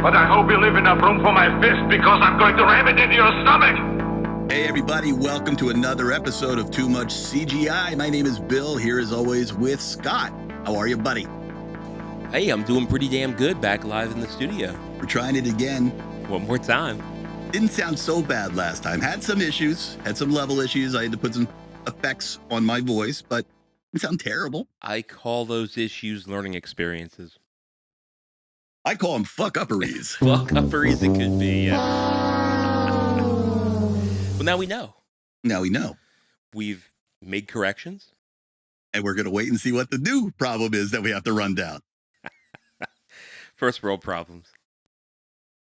but I hope you leave enough room for my fist because I'm going to ram it into your stomach. Hey everybody, welcome to another episode of Too Much CGI. My name is Bill, here as always with Scott. How are you, buddy? Hey, I'm doing pretty damn good back live in the studio. We're trying it again. One more time. Didn't sound so bad last time. Had some issues, had some level issues. I had to put some effects on my voice, but it didn't sound terrible. I call those issues learning experiences. I call them fuck-upperies. Fuck-upperies it could be, yes. Well, now we know. Now we know. We've made corrections. And we're going to wait and see what the new problem is that we have to run down. First world problems.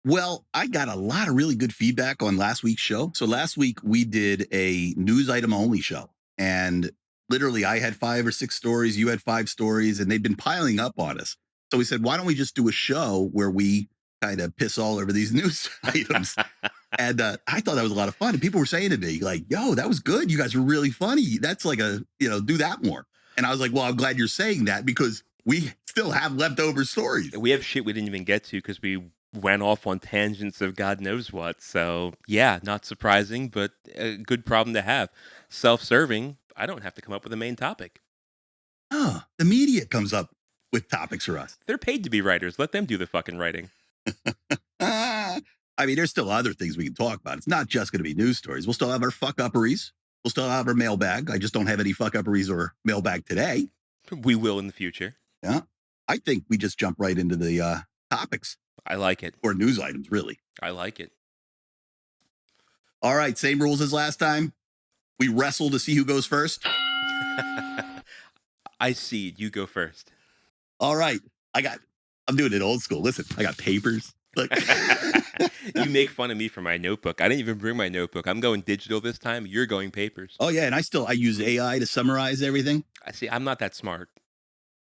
Well, I got a lot of really good feedback on last week's show. So last week we did a news item only show. And literally I had 5 or 6 stories. You had 5 stories and they'd been piling up on us. So we said, why don't we just do a show where we kind of piss all over these news items? And I thought that was a lot of fun. And people were saying to me like, yo, that was good. You guys were really funny. That's like do that more. And I was like, well, I'm glad you're saying that because we still have leftover stories. We have shit we didn't even get to because we went off on tangents of God knows what. So yeah, not surprising, but a good problem to have. Self-serving, I don't have to come up with a main topic. Oh, the media comes up with topics for us. They're paid to be writers. Let them do the fucking writing. I mean, there's still other things we can talk about. It's not just going to be news stories. We'll still have our fuck-upperies. We'll still have our mailbag. I just don't have any fuck-upperies or mailbag today. We will in the future. Yeah. I think we just jump right into the topics. I like it. Or news items, really. I like it. All right. Same rules as last time. We wrestle to see who goes first. I seed. You go first. All right. I'm doing it old school. Listen, I got papers. Look. You make fun of me for my notebook. I didn't even bring my notebook. I'm going digital this time. You're going papers. Oh, yeah. And I use AI to summarize everything. I see. I'm not that smart.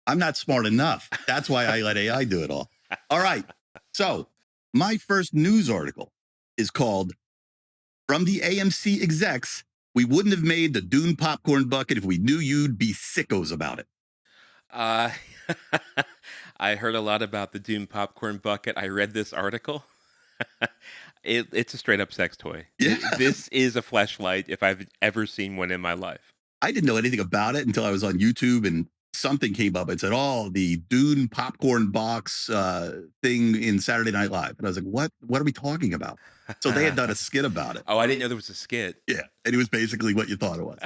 I'm not smart enough. That's why I let AI do it all. All right. So my first news article is called From the AMC Execs, We Wouldn't Have Made the Dune Popcorn Bucket If We Knew You'd Be Sickos About It. I heard a lot about the Dune Popcorn Bucket. I read this article. It's a straight up sex toy. Yeah. This is a fleshlight if I've ever seen one in my life. I didn't know anything about it until I was on YouTube and something came up and said, oh, the Dune popcorn box thing in Saturday Night Live. And I was like, what are we talking about? So they had done a skit about it. Oh, I didn't know there was a skit. Yeah. And it was basically what you thought it was.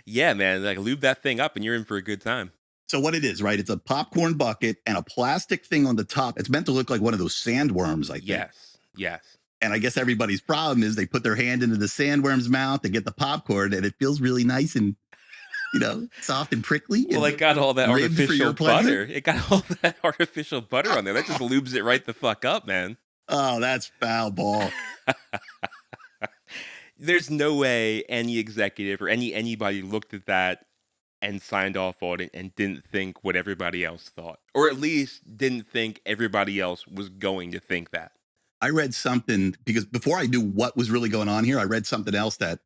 Yeah, man. Like lube that thing up and you're in for a good time. So what it is, right? It's a popcorn bucket and a plastic thing on the top. It's meant to look like one of those sandworms, I think. Yes. And I guess everybody's problem is they put their hand into the sandworm's mouth to get the popcorn and it feels really nice and, soft and prickly. Well, it got all that artificial butter. It got all that artificial butter on there. That just lubes it right the fuck up, man. Oh, that's foul ball. There's no way any executive or anybody looked at that and signed off on it and didn't think what everybody else thought. Or at least didn't think everybody else was going to think that. I read something, because before I knew what was really going on here, I read something else that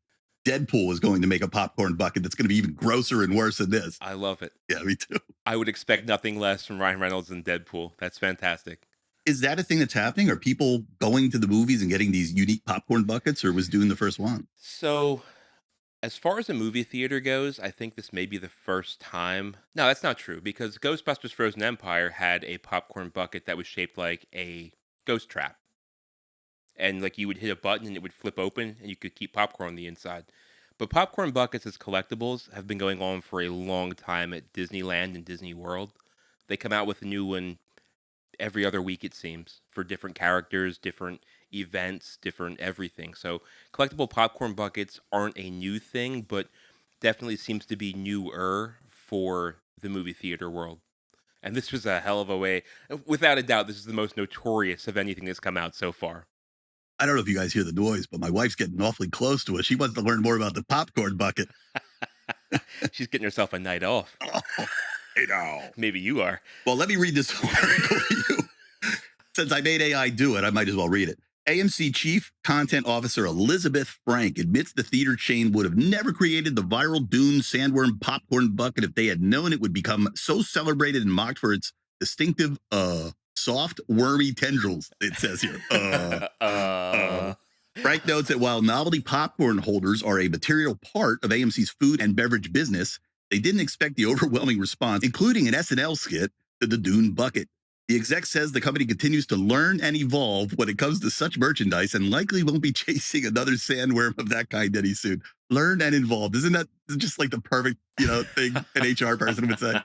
Deadpool is going to make a popcorn bucket that's going to be even grosser and worse than this. I love it. Yeah, me too. I would expect nothing less from Ryan Reynolds and Deadpool. That's fantastic. Is that a thing that's happening? Are people going to the movies and getting these unique popcorn buckets, or was Dune the first one? So, as far as a movie theater goes, I think this may be the first time. No, that's not true, because Ghostbusters Frozen Empire had a popcorn bucket that was shaped like a ghost trap. And like you would hit a button and it would flip open and you could keep popcorn on the inside. But popcorn buckets as collectibles have been going on for a long time at Disneyland and Disney World. They come out with a new one every other week, it seems, for different characters, different events, different everything. So collectible popcorn buckets aren't a new thing, but definitely seems to be newer for the movie theater world. And this was a hell of a way. Without a doubt, this is the most notorious of anything that's come out so far. I don't know if you guys hear the noise, but my wife's getting awfully close to us. She wants to learn more about the popcorn bucket. She's getting herself a night off. Oh, I know. Maybe you are. Well, let me read this article to you. Since I made AI do it, I might as well read it. AMC Chief Content Officer Elizabeth Frank admits the theater chain would have never created the viral Dune sandworm popcorn bucket if they had known it would become so celebrated and mocked for its distinctive soft, wormy tendrils, it says here. Frank notes that while novelty popcorn holders are a material part of AMC's food and beverage business, they didn't expect the overwhelming response, including an SNL skit, to the Dune bucket. The exec says the company continues to learn and evolve when it comes to such merchandise and likely won't be chasing another sandworm of that kind any soon. Learn and evolve. Isn't that just like the perfect, thing an HR person would say?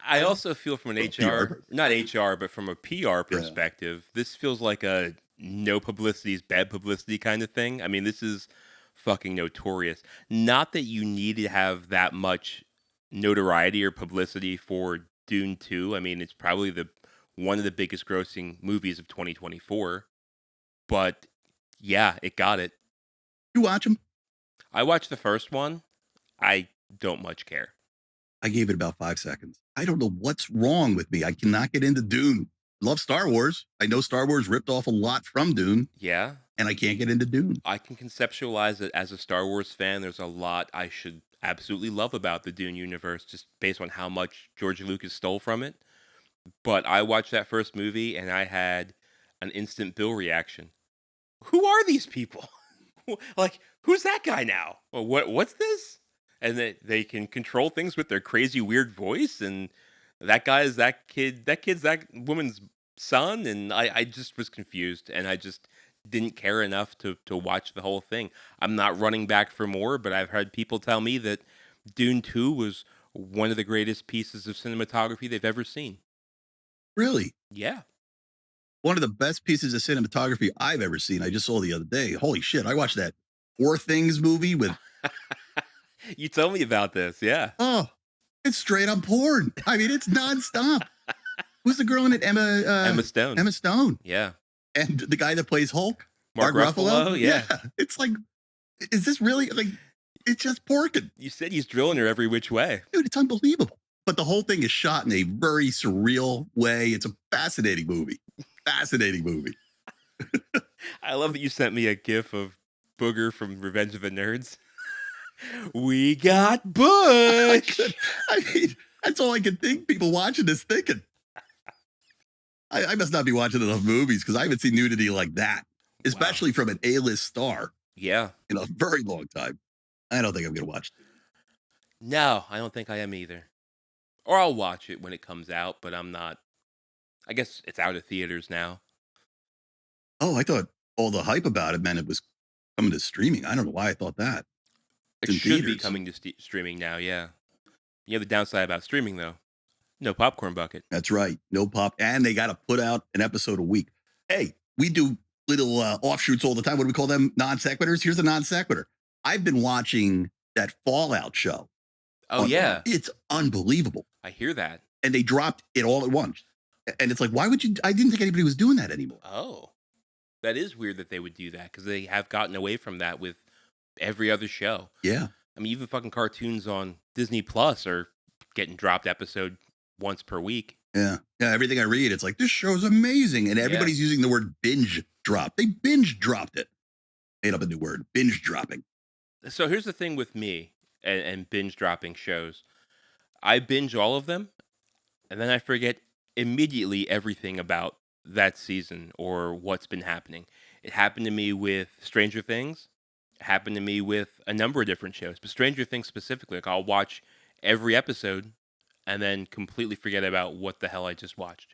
I also feel from an PR. not HR, but from a PR perspective, this feels like a no publicity is bad publicity kind of thing. I mean, this is fucking notorious. Not that you need to have that much notoriety or publicity for Dune 2. I mean, it's probably one of the biggest grossing movies of 2024. But yeah, it got it. You watch them? I watched the first one. I don't much care. I gave it about 5 seconds. I don't know what's wrong with me. I cannot get into Dune. Love Star Wars. I know Star Wars ripped off a lot from Dune, Yeah, and I can't get into Dune. I can conceptualize it as a Star Wars fan. There's a lot I should absolutely love about the Dune universe, just based on how much George Lucas stole from it. But I watched that first movie and I had an instant Bill reaction. Who are these people? Like, who's that guy now? Well, what's this? And they can control things with their crazy weird voice, and that guy is that kid. That kid's that woman's son, and I just was confused, and I just didn't care enough to watch the whole thing. I'm not running back for more, but I've heard people tell me that Dune 2 was one of the greatest pieces of cinematography they've ever seen. Really? Yeah. One of the best pieces of cinematography I've ever seen. I just saw the other day. Holy shit. I watched that Poor Things movie with, You told me about this, yeah. it's straight up porn. I mean, it's nonstop. Who's the girl in it? Emma Stone. Emma Stone. Yeah. And the guy that plays Hulk? Mark Ruffalo, yeah. It's like, is this really, like, it's just porking. You said he's drilling her every which way. Dude, it's unbelievable. But the whole thing is shot in a very surreal way. It's a fascinating movie. Fascinating movie. I love that you sent me a gif of Booger from Revenge of the Nerds. We got Bush. I mean, that's all I can think people watching this thinking. I must not be watching enough movies because I haven't seen nudity like that, especially from an A-list star Yeah. in a very long time. I don't think I'm going to watch it. No, I don't think I am either. Or I'll watch it when it comes out, but I'm not. I guess it's out of theaters now. Oh, I thought all the hype about it meant it was coming to streaming. I don't know why I thought that. It in should be theaters. coming to streaming now, yeah. You know the downside about streaming, though? No popcorn bucket. That's right. No pop. And they got to put out an episode a week. Hey, we do little offshoots all the time. What do we call them? Non sequiturs. Here's a non sequitur. I've been watching that Fallout show. Oh, yeah. It's unbelievable. I hear that. And they dropped it all at once. And it's like, why would you? I didn't think anybody was doing that anymore. Oh. That is weird that they would do that, because they have gotten away from that with every other show. Yeah. I mean, even fucking cartoons on Disney Plus are getting dropped episode once per week. Yeah. Yeah. Everything I read, it's like, this show's amazing. And everybody's using the word binge drop. They binge dropped it. Made up a new word, binge dropping. So here's the thing with me and binge dropping shows. I binge all of them, and then I forget immediately everything about that season or what's been happening. It happened to me with Stranger Things. It happened to me with a number of different shows, but Stranger Things specifically, like I'll watch every episode and then completely forget about what the hell I just watched.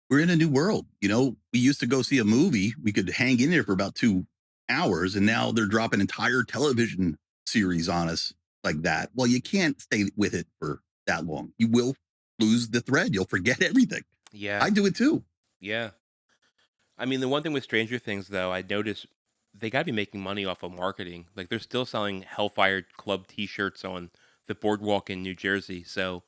We're in a new world. We used to go see a movie. We could hang in there for about 2 hours, and now they're dropping entire television series on us like that. Well, you can't stay with it for that long. You will lose the thread. You'll forget everything. Yeah. I do it too. Yeah. I mean, the one thing with Stranger Things, though, I noticed they got to be making money off of marketing. Like, they're still selling Hellfire Club t-shirts on the boardwalk in New Jersey. So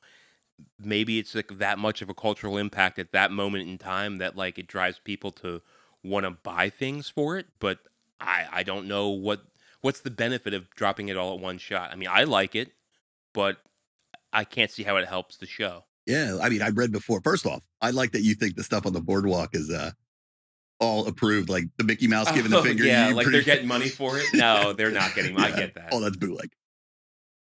maybe it's like that much of a cultural impact at that moment in time that like it drives people to want to buy things for it. But I don't know what's the benefit of dropping it all at one shot. I mean, I like it, but I can't see how it helps the show. Yeah. I mean, I read before. First off, I like that you think the stuff on the boardwalk is all approved, like the Mickey Mouse giving the finger. Yeah, like they're getting money for it. No, they're not getting. I get that. Oh, that's bootleg.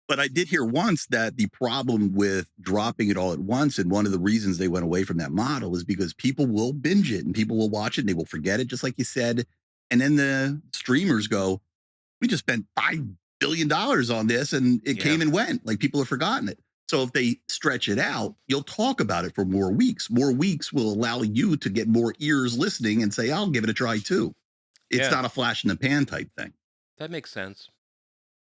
But I did hear once that the problem with dropping it all at once, and one of the reasons they went away from that model is because people will binge it and people will watch it and they will forget it, just like you said. And then the streamers go, we just spent $5 billion on this and it Yeah. came and went. Like people have forgotten it. So if they stretch it out, you'll talk about it for more weeks. More weeks will allow you to get more ears listening and say, I'll give it a try too. It's Yeah. not a flash in the pan type thing. That makes sense.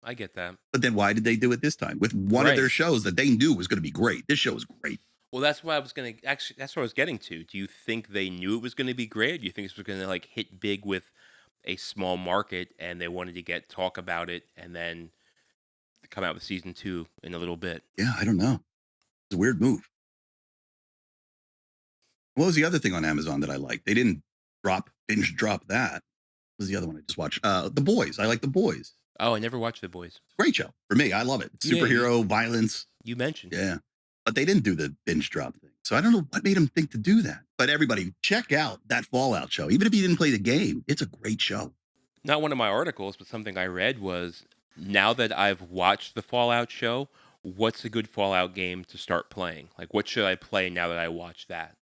I get that. But then why did they do it this time with one of their Right. shows that they knew was going to be great? This show is great. Well, that's what I was gonna actually. That's what I was getting to. Do you think they knew it was going to be great? Do you think this was going to like hit big with a small market, and they wanted to get talk about it, and then come out with season 2 in a little bit? Yeah, I don't know. It's a weird move. What was the other thing on Amazon that I liked? They didn't binge drop that. What was the other one I just watched? The Boys. I like The Boys. Oh, I never watched The Boys. Great show for me. I love it. Yeah, Superhero violence. You mentioned. Yeah. But they didn't do the binge drop thing. So I don't know what made them think to do that. But everybody, check out that Fallout show. Even if you didn't play the game, it's a great show. Not one of my articles, but something I read was, now that I've watched the Fallout show, what's a good Fallout game to start playing? Like, what should I play now that I watched that?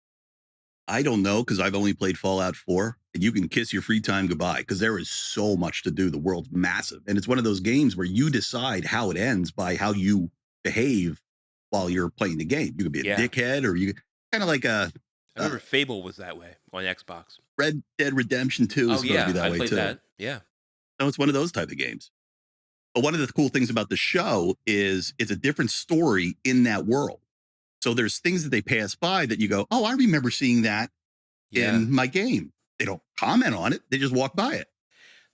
I don't know because I've only played Fallout 4, and you can kiss your free time goodbye because there is so much to do. The world's massive. And it's one of those games where you decide how it ends by how you behave while you're playing the game. You could be a Yeah. dickhead, or you kind of like a I remember Fable was that way on Xbox. Red Dead Redemption 2 is Oh supposed yeah, to be that I way played too. that. Yeah. So it's one of those type of games. But one of the cool things about the show is it's a different story in that world. So there's things that they pass by that you go, oh, I remember seeing that Yeah. in my game. They don't comment on it. They just walk by it.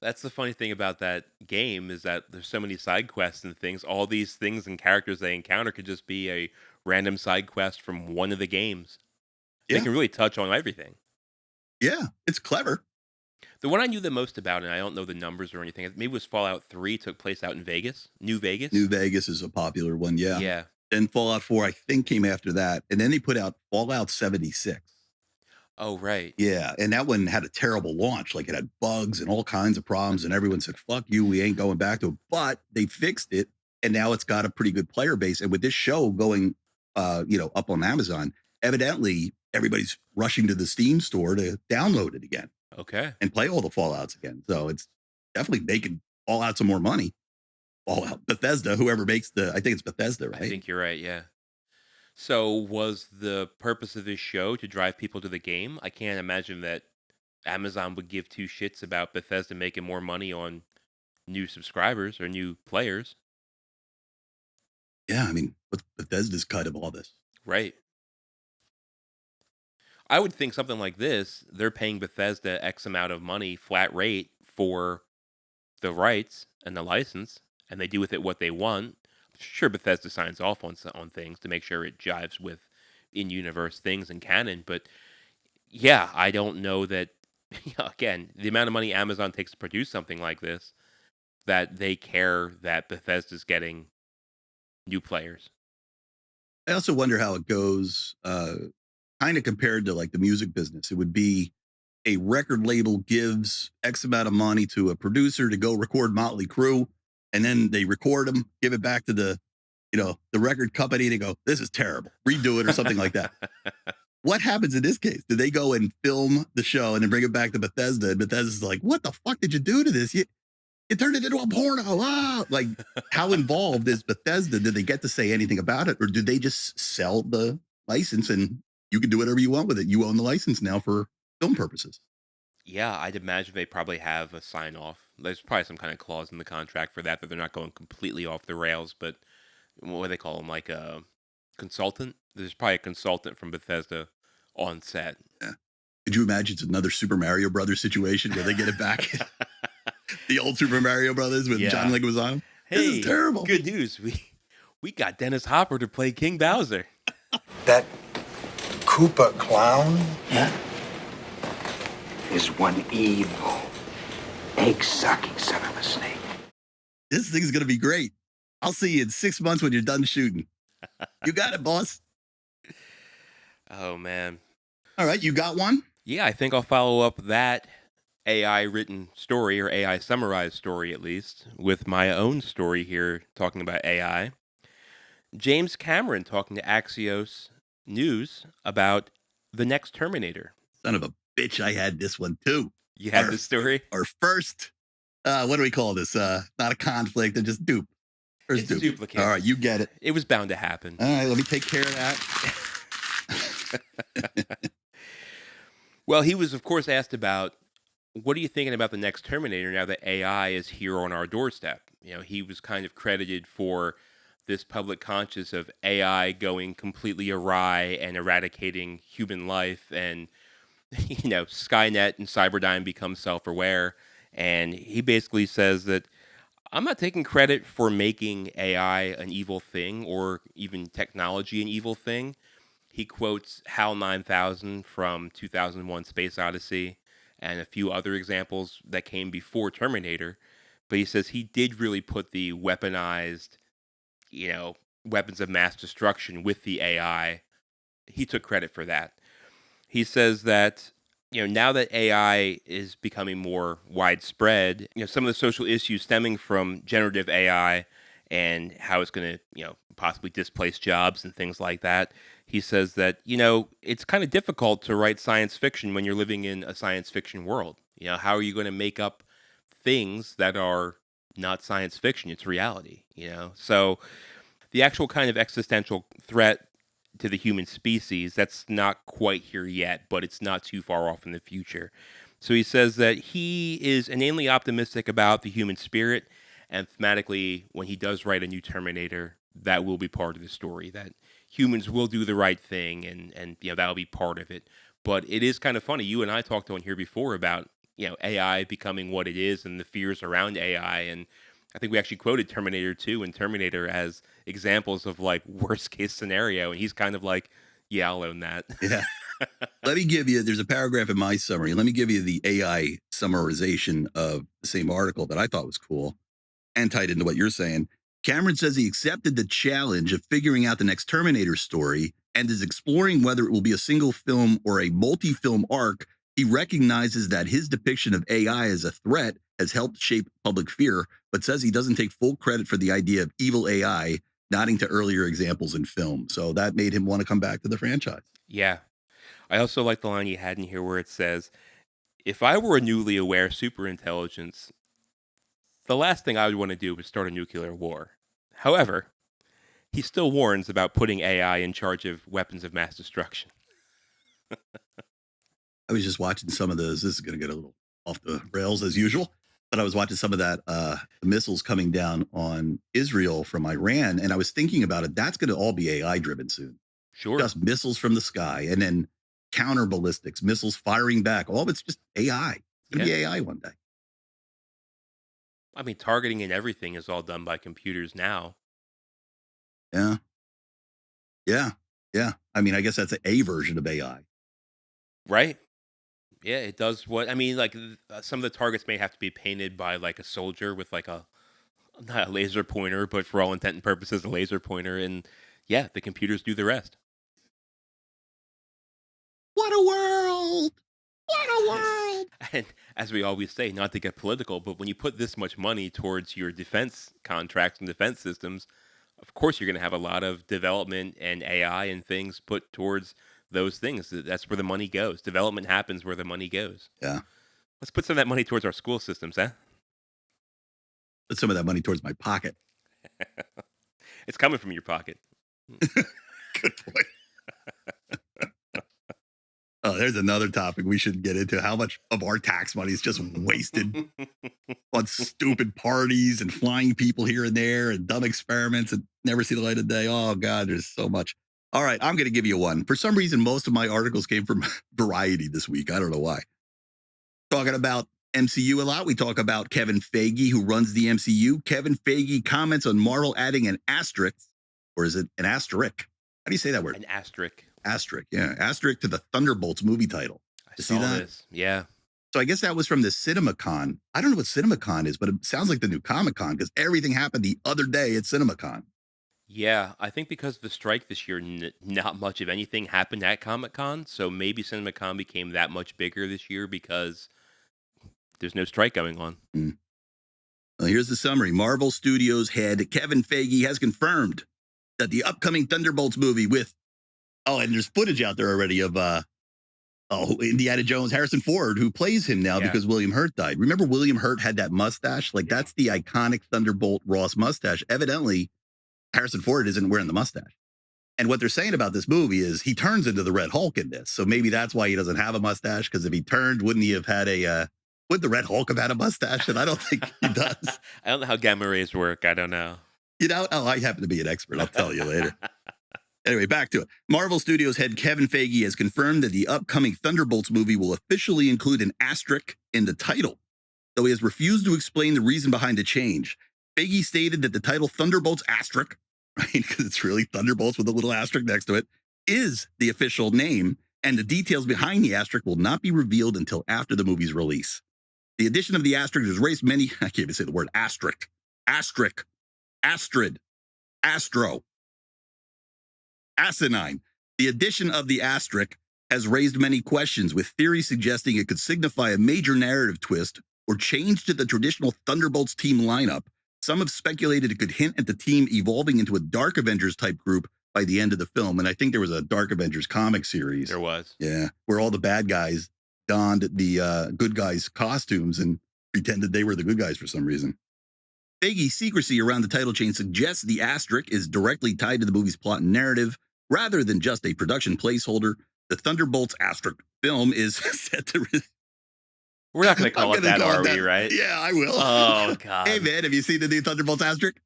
That's the funny thing about that game, is that there's so many side quests and things. All these things and characters they encounter could just be a random side quest from one of the games. They Yeah. can really touch on everything. Yeah, it's clever. The one I knew the most about, and I don't know the numbers or anything, maybe it was Fallout 3, took place out in Vegas, New Vegas. New Vegas is a popular one. Yeah. Yeah. Then Fallout 4, I think, came after that. And then they put out Fallout 76. Oh, right. Yeah. And that one had a terrible launch. Like it had bugs and all kinds of problems. And everyone said, fuck you. We ain't going back to it. But they fixed it. And now it's got a pretty good player base. And with this show going, up on Amazon, evidently everybody's rushing to the Steam store to download it again Okay. and play all the Fallouts again. So it's definitely making Fallout some more money. Fallout, Bethesda, whoever makes I think it's Bethesda, right? I think you're right, yeah. So was the purpose of this show to drive people to the game? I can't imagine that Amazon would give two shits about Bethesda making more money on new subscribers or new players. Yeah, I mean, what's Bethesda's cut of all this? Right. I would think something like this, they're paying Bethesda X amount of money flat rate for the rights and the license, and they do with it what they want. Sure, Bethesda signs off on things to make sure it jives with in-universe things and canon, but yeah, I don't know that. Again, the amount of money Amazon takes to produce something like this, that they care that Bethesda's getting new players. I also wonder how it goes, kind of compared to like the music business. It would be a record label gives X amount of money to a producer to go record Motley Crue, and then they record them, give it back to the record company, and they go, this is terrible, redo it or something like that. What happens in this case? Do they go and film the show and then bring it back to Bethesda? And Bethesda's like, what the fuck did you do to this? You turned it into a porno. Ah! Like, how involved is Bethesda? Did they get to say anything about it? Or did they just sell the license and you can do whatever you want with it? You own the license now for film purposes. Yeah, I'd imagine they probably have a sign off. There's probably some kind of clause in the contract for that they're not going completely off the rails, but what do they call them? Like a consultant? There's probably a consultant from Bethesda on set. Yeah. Could you imagine it's another Super Mario Brothers situation where they get it back? The old Super Mario Brothers with Yeah. John Leguizamo. Hey, This is terrible. Good news. We got Dennis Hopper to play King Bowser. That Koopa clown? Is one evil, egg-sucking son of a snake. This thing's going to be great. I'll see you in 6 months when you're done shooting. You got it, boss. Oh man. All right, you got one? Yeah, I think I'll follow up that AI written story, or AI summarized story at least, with my own story here talking about AI. James Cameron talking to Axios News about the next Terminator. Son of a bitch, I had this one too. You had Our- this story? Our first, what do we call this? Not a conflict, and just dupe. First It's a dupe. duplicate. All right, you get it. It was bound to happen. All right, let me take care of that. Well, he was, of course, asked about what are you thinking about the next Terminator now that AI is here on our doorstep? You know, he was kind of credited for this public conscious of AI going completely awry and eradicating human life, and Skynet and Cyberdyne become self-aware. And he basically says that I'm not taking credit for making AI an evil thing or even technology an evil thing. He quotes HAL 9000 from 2001 Space Odyssey and a few other examples that came before Terminator. But he says he did really put the weaponized, you know, weapons of mass destruction with the AI. He took credit for that. He says that, now that AI is becoming more widespread, some of the social issues stemming from generative AI and how it's going to, possibly displace jobs and things like that. He says that, it's kind of difficult to write science fiction when you're living in a science fiction world. How are you going to make up things that are not science fiction? It's reality. So the actual kind of existential threat to the human species, that's not quite here yet, but it's not too far off in the future. So he says that he is inanely optimistic about the human spirit, and thematically, when he does write a new Terminator, that will be part of the story, that humans will do the right thing, and that'll be part of it. But it is kind of funny. You and I talked on here before about, AI becoming what it is and the fears around AI, and I think we actually quoted Terminator 2 and Terminator as examples of like worst case scenario. And he's kind of like, yeah, I'll own that. Yeah. Let me give you, there's a paragraph in my summary. Let me give you the AI summarization of the same article that I thought was cool and tied into what you're saying. Cameron says he accepted the challenge of figuring out the next Terminator story and is exploring whether it will be a single film or a multi-film arc. He recognizes that his depiction of AI as a threat has helped shape public fear, but says he doesn't take full credit for the idea of evil AI, nodding to earlier examples in film. So that made him want to come back to the franchise. Yeah. I also like the line you had in here where it says, if I were a newly aware superintelligence, the last thing I would want to do is start a nuclear war. However, he still warns about putting AI in charge of weapons of mass destruction. I was just watching some of those. This is going to get a little off the rails as usual, but I was watching some of that missiles coming down on Israel from Iran, and I was thinking about it. That's going to all be AI driven soon. Sure. Just missiles from the sky, and then counter ballistics, missiles firing back. All of it's just AI. It's going to be AI one day. I mean, targeting and everything is all done by computers now. Yeah. Yeah. Yeah. I mean, I guess that's a version of AI. Right. Yeah, it does what I mean. Like some of the targets may have to be painted by like a soldier with like not a laser pointer, but for all intent and purposes, a laser pointer. And yeah, the computers do the rest. What a world! What a world! And as we always say, not to get political, but when you put this much money towards your defense contracts and defense systems, of course you're going to have a lot of development and AI and things put towards those things. That's where the money goes. Development happens where the money goes. Yeah. Let's put some of that money towards our school systems, huh? Put some of that money towards my pocket. It's coming from your pocket. Good point. Oh, there's another topic we should get into. How much of our tax money is just wasted on stupid parties and flying people here and there and dumb experiments that never see the light of day. Oh, God, there's so much. All right, I'm going to give you one. For some reason, most of my articles came from Variety this week. I don't know why. Talking about MCU a lot. We talk about Kevin Feige, who runs the MCU. Kevin Feige comments on Marvel adding an asterisk, or is it an asterisk? How do you say that word? An asterisk. Asterisk, yeah. Asterisk to the Thunderbolts movie title. I saw this. Yeah. So I guess that was from the CinemaCon. I don't know what CinemaCon is, but it sounds like the new Comic-Con because everything happened the other day at CinemaCon. Yeah, I think because of the strike this year, not much of anything happened at Comic-Con. So maybe CinemaCon became that much bigger this year because There's no strike going on. Well, here's the summary. Marvel Studios head Kevin Feige has confirmed that the upcoming Thunderbolts movie with, and there's footage out there already of Indiana Jones, Harrison Ford, who plays him now because William Hurt died. Remember William Hurt had that mustache? Like that's the iconic Thunderbolt Ross mustache. Evidently, Harrison Ford isn't wearing the mustache. And what they're saying about this movie is he turns into the Red Hulk in this. So maybe that's why he doesn't have a mustache, because if he turned, wouldn't he have had would the Red Hulk have had a mustache? And I don't think he does. I don't know how gamma rays work. I don't know. I happen to be an expert. I'll tell you later. Anyway, back to it. Marvel Studios head Kevin Feige has confirmed that the upcoming Thunderbolts movie will officially include an asterisk in the title, though he has refused to explain the reason behind the change. Feige stated that the title Thunderbolts asterisk, right, because it's really Thunderbolts with a little asterisk next to it, is the official name, and the details behind the asterisk will not be revealed until after the movie's release. The addition of the asterisk has raised many, I can't even say the word asterisk, Astrid, Astro, asinine. The addition of the asterisk has raised many questions, with theories suggesting it could signify a major narrative twist or change to the traditional Thunderbolts team lineup. Some have speculated it could hint at the team evolving into a Dark Avengers type group by the end of the film. And I think there was a Dark Avengers comic series. There was. Yeah, where all the bad guys donned the good guys' costumes and pretended they were the good guys for some reason. Feige's secrecy around the title change suggests the asterisk is directly tied to the movie's plot and narrative, rather than just a production placeholder. The Thunderbolts asterisk film is set to... We're not going to call it that, are we, right? Yeah, I will. Oh, God. Hey, man, have you seen the new Thunderbolts asterisk?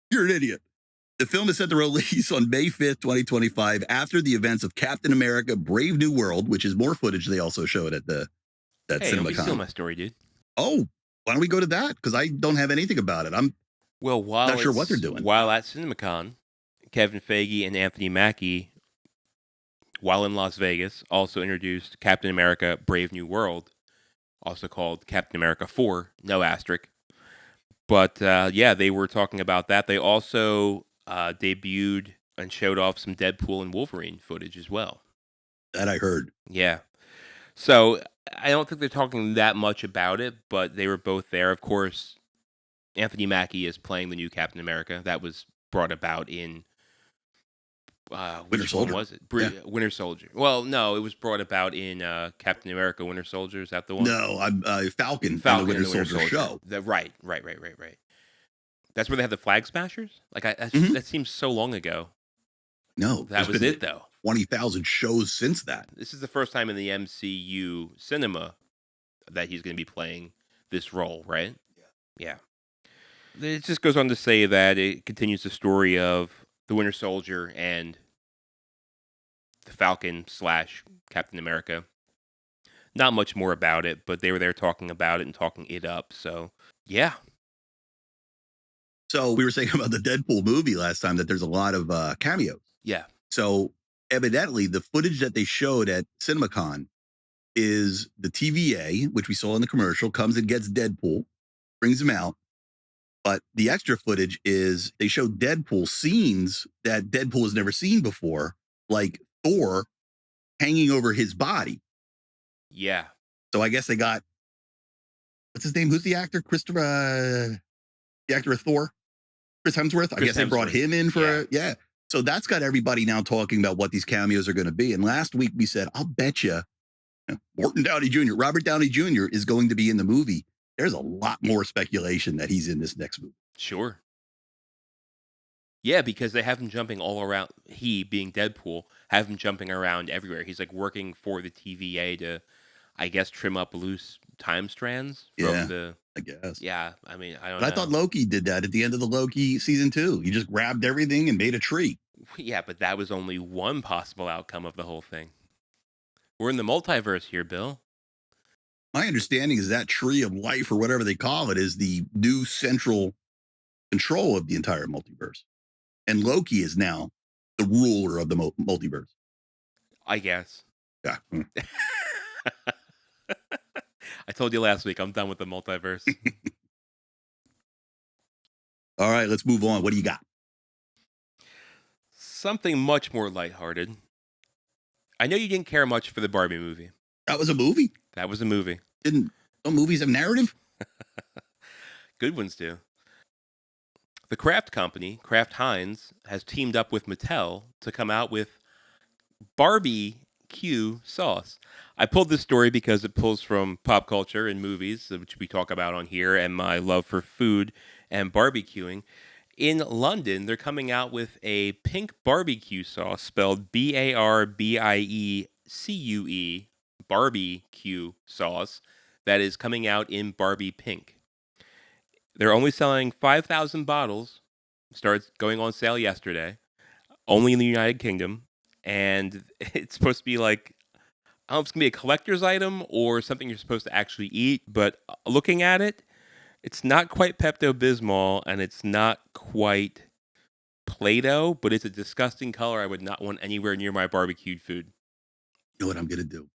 You're an idiot. The film is set to release on May 5th, 2025, after the events of Captain America Brave New World, which is more footage they also showed at that CinemaCon. Hey, steal my story, dude. Oh, why don't we go to that? Because I don't have anything about it. I'm not sure what they're doing. While at CinemaCon, Kevin Feige and Anthony Mackie, while in Las Vegas, also introduced Captain America Brave New World, also called Captain America 4, no asterisk. But they were talking about that. They also debuted and showed off some Deadpool and Wolverine footage as well. That I heard. Yeah. So I don't think they're talking that much about it, but they were both there. Of course, Anthony Mackie is playing the new Captain America. That was brought about in Winter Soldier. Was it? Winter Soldier. Well, no, it was brought about in Captain America Winter Soldier. Is that the one? No, I'm Falcon and the Winter Soldier show. Right. That's where they have the Flag Smashers? Like, that seems so long ago. No. That was it, though. 20,000 shows since that. This is the first time in the MCU cinema that he's going to be playing this role, right? Yeah. It just goes on to say that it continues the story of the Winter Soldier and the Falcon / Captain America. Not much more about it, but they were there talking about it and talking it up. So, yeah. So we were saying about the Deadpool movie last time that there's a lot of cameos. Yeah. So evidently the footage that they showed at CinemaCon is the TVA, which we saw in the commercial, comes and gets Deadpool, brings him out. But the extra footage is they showed Deadpool scenes that Deadpool has never seen before, like Thor hanging over his body. Yeah. So I guess they got, what's his name? Who's the actor? The actor of Thor? Chris Hemsworth? I guess they brought him in for, So that's got everybody now talking about what these cameos are going to be. And last week we said, I'll bet you Robert Downey Jr. is going to be in the movie. There's a lot more speculation that he's in this next movie. Sure. Yeah, because they have him jumping all around. He, being Deadpool, have him jumping around everywhere. He's like working for the TVA to, I guess, trim up loose time strands from the... I guess. Yeah, I mean, I don't know. I thought Loki did that at the end of the Loki season 2. He just grabbed everything and made a tree. Yeah, but that was only one possible outcome of the whole thing. We're in the multiverse here, Bill. My understanding is that tree of life, or whatever they call it, is the new central control of the entire multiverse. And Loki is now the ruler of the multiverse. I guess. Yeah. I told you last week, I'm done with the multiverse. All right, let's move on. What do you got? Something much more lighthearted. I know you didn't care much for the Barbie movie. That was a movie? That was a movie. Didn't Some movies have narrative. Good ones do. The Kraft Company, Kraft Heinz, has teamed up with Mattel to come out with barbecue sauce. I pulled this story because it pulls from pop culture and movies, which we talk about on here, and my love for food and barbecuing. In London, they're coming out with a pink barbecue sauce spelled BARBIECUE, barbecue sauce, that is coming out in Barbie pink. They're only selling 5,000 bottles. Starts going on sale yesterday, only in the United Kingdom, and it's supposed to be like, I don't know if it's gonna be a collector's item or something you're supposed to actually eat. But looking at it, it's not quite Pepto Bismol, and it's not quite Play-Doh, but it's a disgusting color I would not want anywhere near my barbecued food. You know what I'm going to do?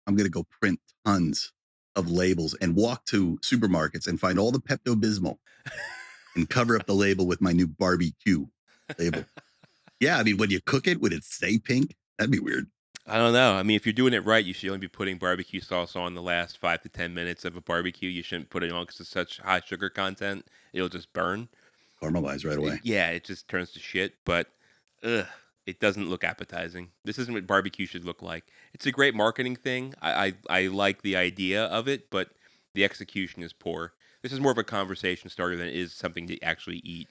I'm going to go print tons of labels and walk to supermarkets and find all the Pepto Bismol and cover up the label with my new barbecue label. Yeah, I mean, when you cook it, would it say pink? That'd be weird. I don't know. I mean, if you're doing it right, you should only be putting barbecue sauce on the last 5 to 10 minutes of a barbecue. You shouldn't put it on because it's such high sugar content. It'll just burn. Caramelize right away. Yeah, it just turns to shit. But it doesn't look appetizing. This isn't what barbecue should look like. It's a great marketing thing. I like the idea of it, but the execution is poor. This is more of a conversation starter than it is something to actually eat.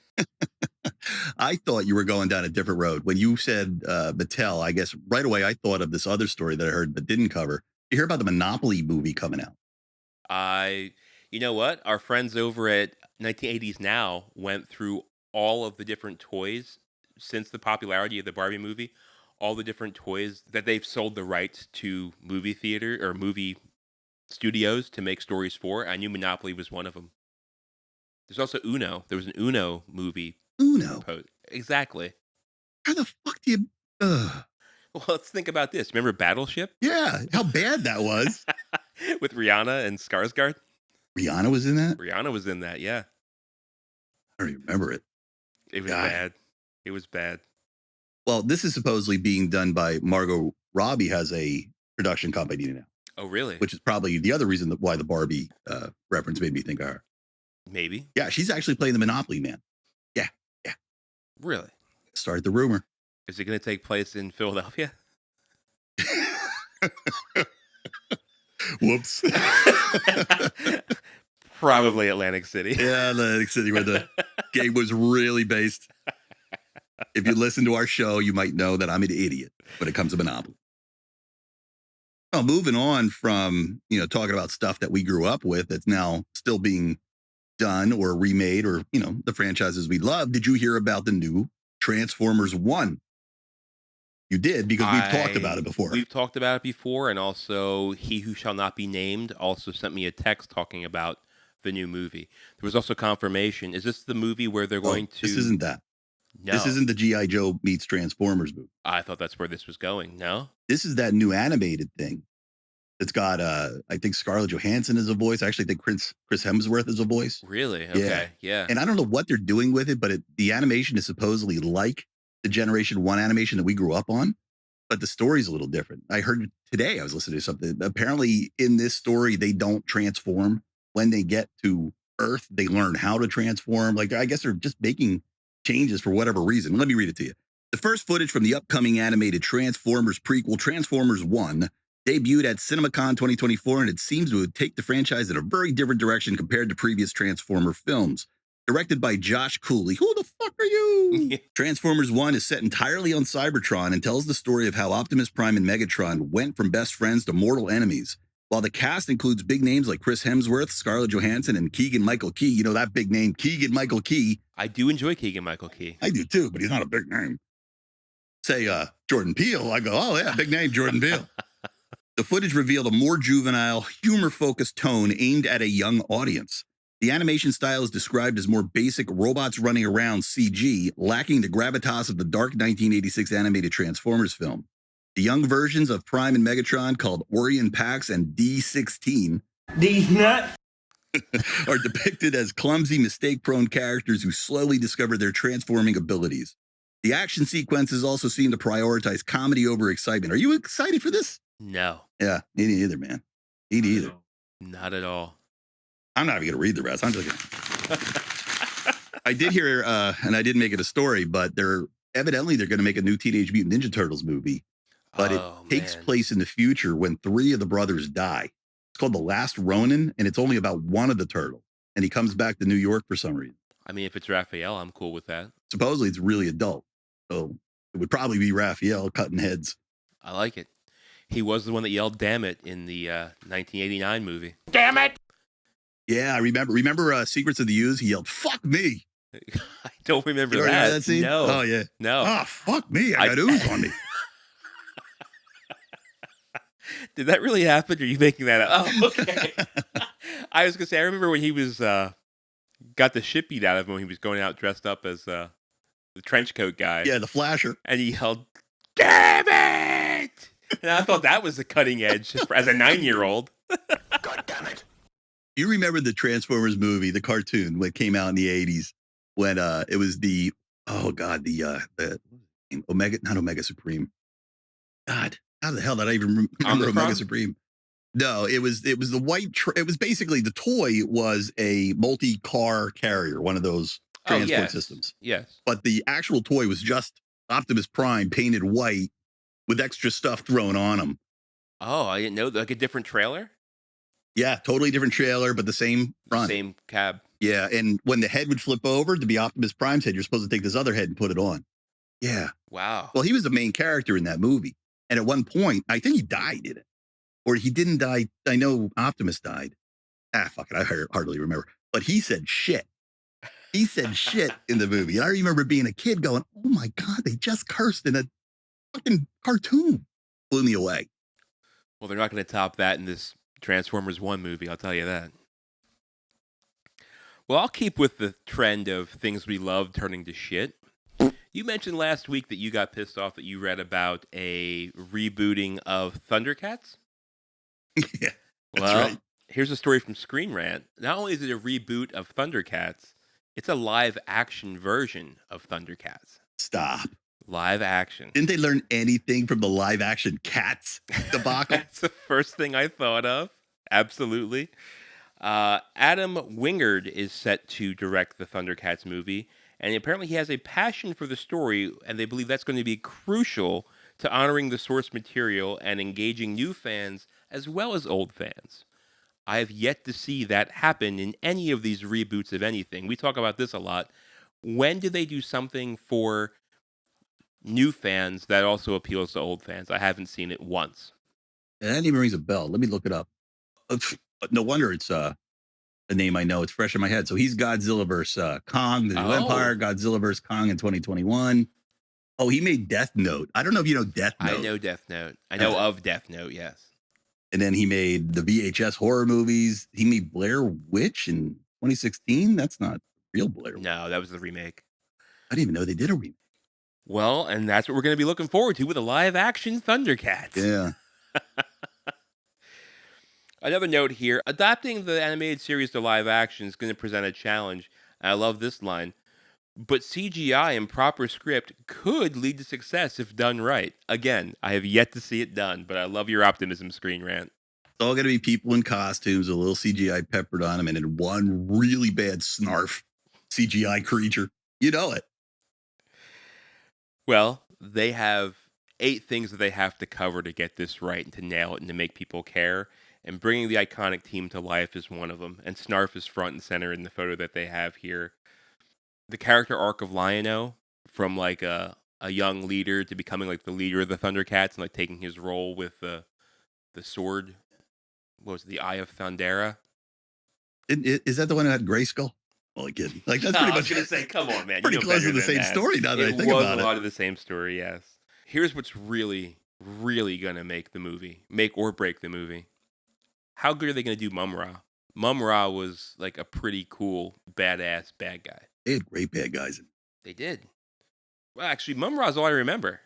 I thought you were going down a different road. When you said Mattel, I guess right away I thought of this other story that I heard but didn't cover. You hear about the Monopoly movie coming out? You know what? Our friends over at 1980s Now went through all of the different toys since the popularity of the Barbie movie, all the different toys that they've sold the rights to movie theater or movie studios to make stories for. I knew Monopoly was one of them. There's also Uno. There was an Uno movie. Uno. Exactly. How the fuck do you... Well, let's think about this. Remember Battleship? Yeah, how bad that was. With Rihanna and Skarsgård? Rihanna was in that? Rihanna was in that, yeah. I don't even remember it. It was God. bad. It was bad. Well, this is supposedly being done by Margot Robbie has a production company now. Oh, really? Which is probably the other reason why the Barbie reference made me think of her. Maybe. Yeah, she's actually playing the Monopoly man. Yeah. Really? Started the rumor. Is it going to take place in Philadelphia? Whoops. Probably Atlantic City. Yeah, Atlantic City, where the game was really based. If you listen to our show, you might know that I'm an idiot when it comes to Monopoly. Well, moving on from, talking about stuff that we grew up with that's now still being done or remade or, the franchises we love. Did you hear about the new Transformers 1? You did, because we've talked about it before. We've talked about it before, and also He Who Shall Not Be Named also sent me a text talking about the new movie. There was also confirmation. Is this the movie where they're going to... This isn't that. No. This isn't the G.I. Joe meets Transformers movie. I thought that's where this was going. No? This is that new animated thing. It's got, I think Scarlett Johansson is a voice. I actually think Chris Hemsworth is a voice. Really? Okay. Yeah. And I don't know what they're doing with it, but the animation is supposedly like the Generation 1 animation that we grew up on, but the story's a little different. I heard today, I was listening to something. Apparently in this story, they don't transform. When they get to Earth, they learn how to transform. Like, I guess they're just making changes for whatever reason. Let me read it to you. The first footage from the upcoming animated Transformers prequel, Transformers 1, debuted at CinemaCon 2024, and it seems to take the franchise in a very different direction compared to previous Transformer films. Directed by Josh Cooley. Who the fuck are you? Transformers 1 is set entirely on Cybertron and tells the story of how Optimus Prime and Megatron went from best friends to mortal enemies. While the cast includes big names like Chris Hemsworth, Scarlett Johansson, and Keegan-Michael Key. You know that big name, Keegan-Michael Key. I do enjoy Keegan-Michael Key. I do too, but he's not a big name. Say Jordan Peele, I go, oh yeah, big name, Jordan Peele. The footage revealed a more juvenile, humor-focused tone aimed at a young audience. The animation style is described as more basic robots running around CG, lacking the gravitas of the dark 1986 animated Transformers film. The young versions of Prime and Megatron, called Orion Pax and D16, These nuts. are depicted as clumsy, mistake-prone characters who slowly discover their transforming abilities. The action sequences also seem to prioritize comedy over excitement. Are you excited for this? No. Yeah, me neither, man. Me neither. Not at all. I'm not even going to read the rest. I'm just going I did hear, and I didn't make it a story, but they're going to make a new Teenage Mutant Ninja Turtles movie, but it takes place in the future when 3 of the brothers die. It's called The Last Ronin, and it's only about one of the turtles, and he comes back to New York for some reason. I mean, if it's Raphael, I'm cool with that. Supposedly, it's really adult, so it would probably be Raphael cutting heads. I like it. He was the one that yelled "damn it" in the 1989 movie. Damn it! Yeah, I remember. Remember Secrets of the Ooze? He yelled, "Fuck me!" I don't remember You that. remember that scene? No. Oh yeah. No. Oh fuck me! I got ooze on me. Did that really happen? Or are you making that up? Oh, okay. I was gonna say I remember when he was got the shit beat out of him when he was going out dressed up as the trench coat guy. Yeah, the Flasher. And he yelled, "Damn it!" And I thought that was the cutting edge as a 9-year-old. God damn it! You remember the Transformers movie, the cartoon, when it came out in the 80s, when it was the Omega, not Omega Supreme. God, how the hell did I even remember Omega Supreme? No, it was the white. It was basically the toy was a multi-car carrier, one of those transport systems. Yes, but the actual toy was just Optimus Prime painted white with extra stuff thrown on him. Oh, I didn't know. Like a different trailer. Yeah, totally different trailer, but the same front. Same cab. Yeah, and when the head would flip over to be Optimus Prime's head, you're supposed to take this other head and put it on. Yeah. Wow. Well, he was the main character in that movie. And at one point, I think he died in it. Or he didn't die. I know Optimus died. Fuck it. I hardly remember. But he said shit. He said shit in the movie. And I remember being a kid going, oh my God, they just cursed in a fucking cartoon. Blew me away. Well, they're not going to top that in this Transformers 1 movie, I'll tell you that. Well, I'll keep with the trend of things we love turning to shit. You mentioned last week that you got pissed off that you read about a rebooting of Thundercats. Yeah, that's well, right. Here's a story from Screen Rant. Not only is it a reboot of Thundercats, it's a live action version of Thundercats. Stop. Live action. Didn't they learn anything from the live action Cats debacle? That's the first thing I thought of. Absolutely. Adam Wingard is set to direct the Thundercats movie, and apparently he has a passion for the story, and they believe that's going to be crucial to honoring the source material and engaging new fans as well as old fans. I have yet to see that happen in any of these reboots of anything. We talk about this a lot. When do they do something for new fans that also appeals to old fans? I haven't seen it once. And that even rings a bell. Let me look it up. No wonder it's a name I know. It's fresh in my head. So he's Godzilla vs. Kong, the New Empire, Godzilla vs. Kong in 2021. Oh, he made Death Note. I don't know if you know Death Note. I know Death Note. I know of Death Note, yes. And then he made the VHS horror movies. He made Blair Witch in 2016. That's not real Blair Witch. No, that was the remake. I didn't even know they did a remake. Well, and that's what we're going to be looking forward to with a live-action Thundercats. Yeah. Another note here, adapting the animated series to live action is going to present a challenge. And I love this line. But CGI and proper script could lead to success if done right. Again, I have yet to see it done, but I love your optimism, Screen Rant. It's all going to be people in costumes, a little CGI peppered on them, and then one really bad snarf CGI creature. You know it. Well, they have 8 things that they have to cover to get this right and to nail it and to make people care. And bringing the iconic team to life is one of them. And Snarf is front and center in the photo that they have here. The character arc of Lion-O, from like a young leader to becoming like the leader of the Thundercats and like taking his role with the sword. What was it, the Eye of Thundera? Is that the one who had Grayskull? Well, kidding. Like that's pretty I was much going to say, come on, man. pretty you know close to the better than same that. story now that I think It was about a it. lot of the same story, yes. Here's what's really, really going to make the movie, make or break the movie. How good are they going to do Mum-Ra? Mum-Ra was like a pretty cool, badass bad guy. They had great bad guys. They did. Well, actually, Mum-Ra's all I remember.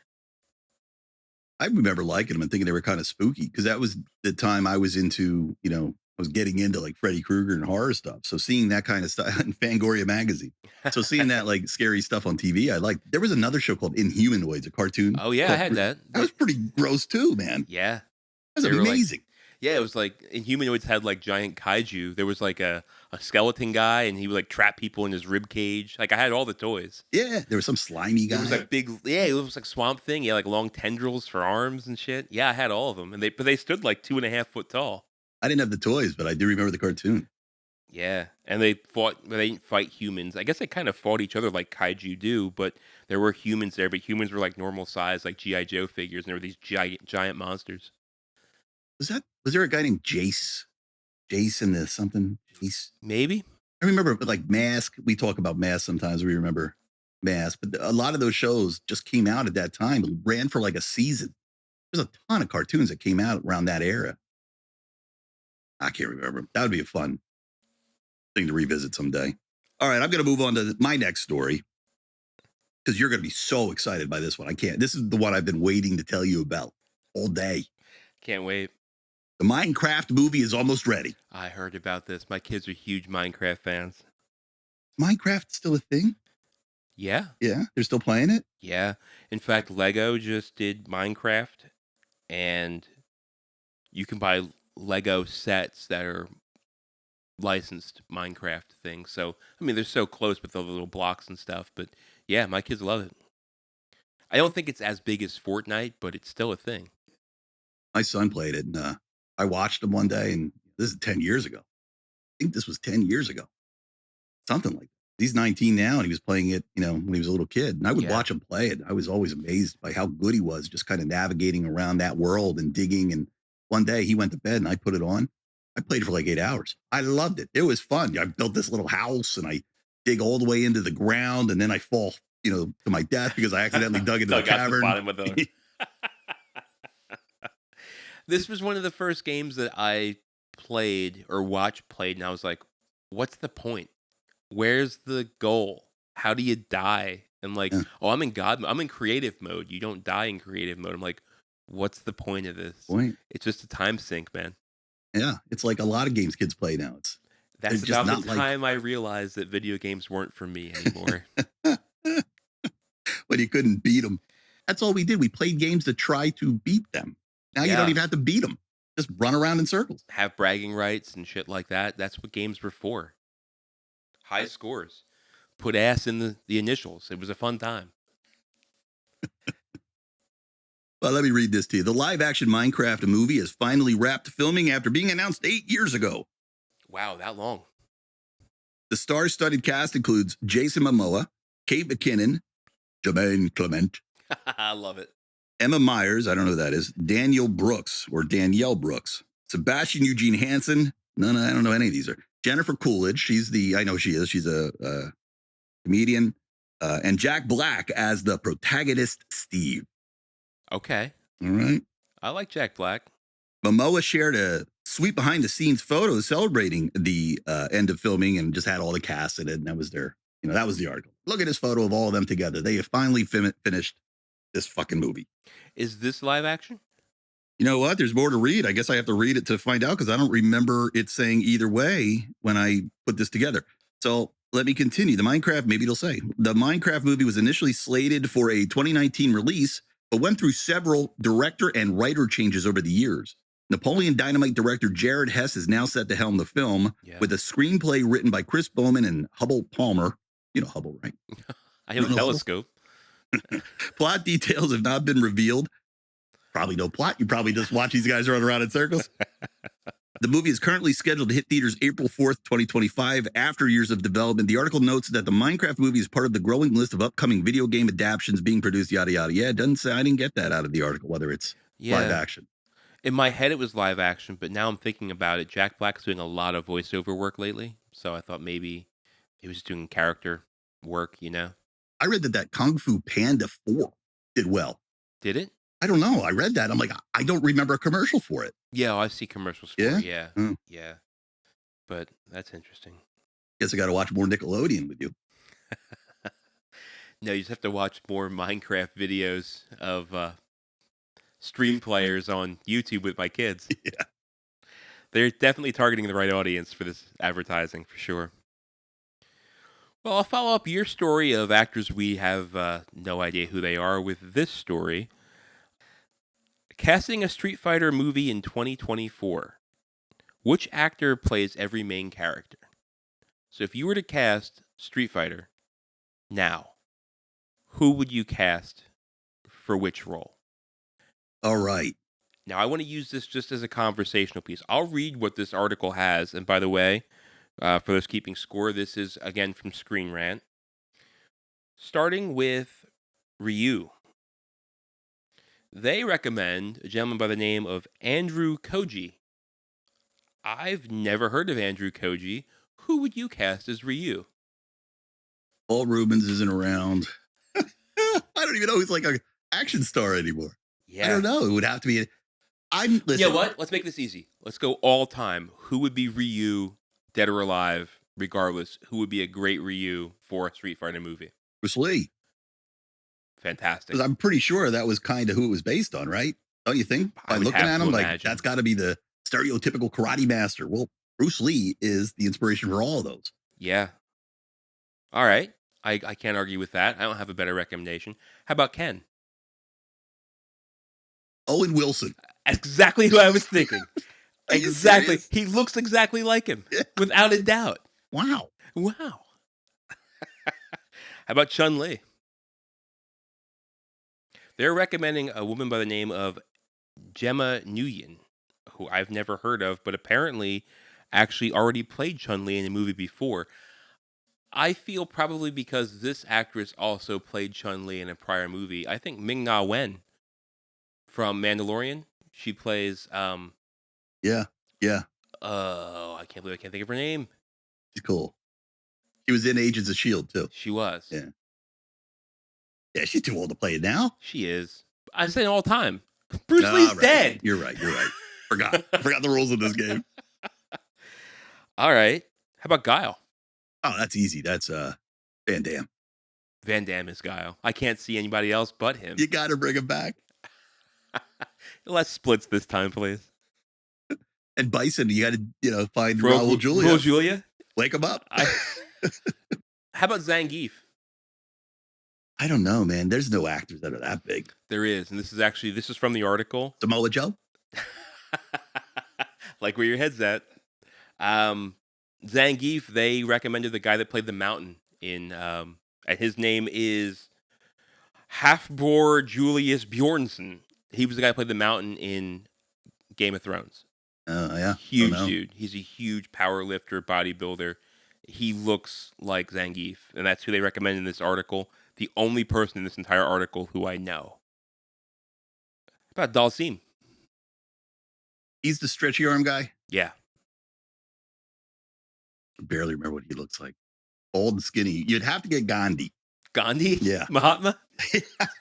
I remember liking them and thinking they were kind of spooky because that was the time I was into, I was getting into like Freddy Krueger and horror stuff. So seeing that kind of stuff in Fangoria magazine. So seeing that like scary stuff on TV, I liked. There was another show called Inhumanoids, a cartoon. Oh, yeah, I had that. That was pretty gross too, man. Yeah. That was They were, like, amazing. Yeah, it was like Inhumanoids had like giant kaiju. There was like a skeleton guy, and he would like trap people in his rib cage. Like I had all the toys. Yeah, there was some slimy There guy. was like big, yeah, it was like Swamp Thing. Yeah, like long tendrils for arms and shit. Yeah, I had all of them, and they stood like 2.5 foot tall. I didn't have the toys, but I do remember the cartoon. Yeah, and they fought. Well, they didn't fight humans. I guess they kind of fought each other like kaiju do, but there were humans there. But humans were like normal size, like GI Joe figures, and there were these giant monsters. Was there a guy named Jace? Jace and the something? Jace? Maybe. I remember like Mask. We talk about Mask sometimes. We remember Mask, but a lot of those shows just came out at that time. It ran for like a season. There's a ton of cartoons that came out around that era. I can't remember. That would be a fun thing to revisit someday. All right, I'm going to move on to my next story because you're going to be so excited by this one. I can't. This is the one I've been waiting to tell you about all day. Can't wait. The Minecraft movie is almost ready. I heard about this. My kids are huge Minecraft fans. Minecraft still a thing? Yeah. Yeah, they're still playing it? Yeah. In fact, Lego just did Minecraft, and you can buy Lego sets that are licensed Minecraft things. So, I mean, they're so close with all the little blocks and stuff, but yeah, my kids love it. I don't think it's as big as Fortnite, but it's still a thing. My son played it, and I watched him one day, and this is 10 years ago. I think this was 10 years ago. Something like that. He's 19 now, and he was playing it, when he was a little kid. And I would watch him play it. I was always amazed by how good he was, just kind of navigating around that world and digging. And one day he went to bed, and I put it on. I played for like 8 hours. I loved it. It was fun. I built this little house, and I dig all the way into the ground, and then I fall, to my death because I accidentally dug into the cavern. Bottom of the... This was one of the first games that I played or watched played, and I was like, what's the point? Where's the goal? How do you die? And like, I'm in I'm in creative mode. You don't die in creative mode. I'm like, what's the point of this? It's just a time sink, man. Yeah, it's like a lot of games kids play now. That's about the time I realized that video games weren't for me anymore. When you couldn't beat them. That's all we did. We played games to try to beat them. Now you don't even have to beat them. Just run around in circles. Have bragging rights and shit like that. That's what games were for. High scores. Put ass in the initials. It was a fun time. Well, let me read this to you. The live-action Minecraft movie has finally wrapped filming after being announced 8 years ago. Wow, that long. The star-studded cast includes Jason Momoa, Kate McKinnon, Jermaine Clement. I love it. Emma Myers, I don't know who that is, Danielle Brooks, Sebastian Eugene Hansen. No, I don't know any of these. Jennifer Coolidge, I know she is. She's a comedian. And Jack Black as the protagonist, Steve. Okay. All right. I like Jack Black. Momoa shared a sweet behind-the-scenes photo celebrating the end of filming and just had all the cast in it. And that was that was the article. Look at this photo of all of them together. They have finally finished this fucking movie. Is this live action? You know what? There's more to read. I guess I have to read it to find out because I don't remember it saying either way when I put this together. So let me continue. The Minecraft movie was initially slated for a 2019 release, but went through several director and writer changes over the years. Napoleon Dynamite director Jared Hess is now set to helm the film with a screenplay written by Chris Bowman and Hubble Palmer. You know Hubble, right? I have a telescope. Plot details have not been revealed. Probably no plot. You probably just watch these guys run around in circles. The movie is currently scheduled to hit theaters April 4th, 2025, after years of development. The article notes that the Minecraft movie is part of the growing list of upcoming video game adaptations being produced, yada, yada. Yeah, it doesn't say, I didn't get that out of the article, whether it's live action. In my head, it was live action, but now I'm thinking about it. Jack Black's doing a lot of voiceover work lately, so I thought maybe he was doing character work, I read that Kung Fu Panda 4 did well. Did it? I don't know. I read that. I'm like, I don't remember a commercial for it. Yeah, I see commercials for it. Yeah. Yeah. But that's interesting. Guess I got to watch more Nickelodeon with you. No, you just have to watch more Minecraft videos of stream players on YouTube with my kids. Yeah. They're definitely targeting the right audience for this advertising, for sure. Well, I'll follow up your story of actors we have no idea who they are with this story. Casting a Street Fighter movie in 2024. Which actor plays every main character? So if you were to cast Street Fighter now, who would you cast for which role? All right. Now, I want to use this just as a conversational piece. I'll read what this article has. And by the way, for those keeping score, this is, again, from Screen Rant. Starting with Ryu. They recommend a gentleman by the name of Andrew Koji. I've never heard of Andrew Koji. Who would you cast as Ryu? Paul Rubens isn't around. I don't even know who's like an action star anymore. Yeah. I don't know. It would have to be. Listen. You know what? Let's make this easy. Let's go all time. Who would be Ryu, dead or alive, regardless? Who would be a great Ryu for a Street Fighter movie? Bruce Lee. Fantastic. Because I'm pretty sure that was kind of who it was based on, right? Don't you think? I By would looking have at to him, like imagine. that's got to be the stereotypical karate master. Well, Bruce Lee is the inspiration for all of those. Yeah. All right. I can't argue with that. I don't have a better recommendation. How about Ken? Owen Wilson. Exactly who I was thinking. Are you Exactly. serious? He looks exactly like him, Yeah. without a doubt. Wow. Wow. How about Chun-Li? They're recommending a woman by the name of Gemma Nguyen, who I've never heard of, but apparently actually already played Chun-Li in a movie before. I feel probably because this actress also played Chun-Li in a prior movie. I think Ming-Na Wen from Mandalorian. She plays, Yeah. Yeah. I can't believe I can't think of her name. She's cool. She was in Agents of S.H.I.E.L.D. too. She was. Yeah. Yeah, she's too old to play it now. She is. I'm saying all time. Bruce All Lee's right. dead. You're right. Forgot the rules of this game. All right. How about Guile? Oh, that's easy. That's Van Damme. Van Damme is Guile. I can't see anybody else but him. You got to bring him back. Let's splits this time, please. And Bison, you got to find Raul Julia. Raul Julia? Wake him up. How about Zangief? I don't know, man. There's no actors that are that big. There is, and this is from the article. Samoa Joe. Like where your head's at. Zangief, they recommended the guy that played the Mountain in, and his name is Halfbror Julius Bjornsson. He was the guy who played the Mountain in Game of Thrones. Yeah. Huge Don't know. dude. He's a huge power lifter, bodybuilder. He looks like Zangief, and that's who they recommend in this article. The only person in this entire article who I know. How about Dalsim? He's the stretchy arm guy. Yeah. I barely remember what he looks like. Old and skinny. You'd have to get Gandhi. Gandhi? Yeah. Mahatma?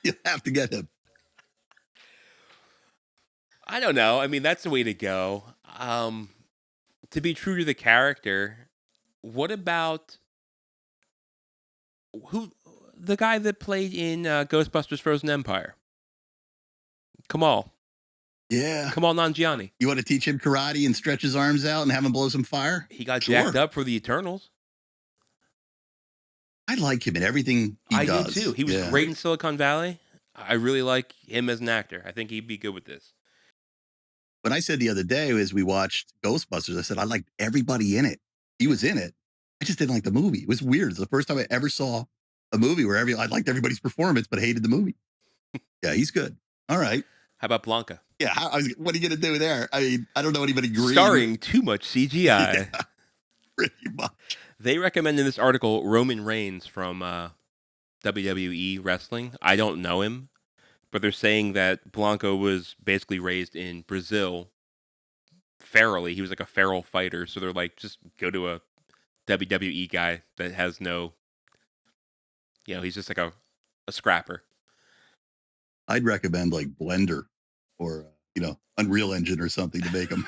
You'd have to get him. I don't know. I mean, that's the way to go. To be true to the character, what about the guy that played in Ghostbusters Frozen Empire? Kamal Yeah. Nanjiani. You want to teach him karate and stretch his arms out and have him blow some fire? He got Sure. jacked up for the Eternals. I like him in everything he does. do too. He was Yeah. great in Silicon Valley. I really like him as an actor. I think he'd be good with this. When I said the other day as we watched Ghostbusters, I said I liked everybody in it. He was in it. I just didn't like the movie. It was weird. It's the first time I ever saw a movie where I liked everybody's performance but hated the movie. Yeah, he's good. All right. How about Blanca? Yeah, what are you going to do there? I mean, I don't know anybody green. Starring too much CGI. Yeah, pretty much. They recommend in this article Roman Reigns from WWE wrestling. I don't know him, but they're saying that Blanco was basically raised in Brazil ferally. He was like a feral fighter. So they're like, just go to a WWE guy that has no, he's just like a scrapper. I'd recommend like Blender or, Unreal Engine or something to make him.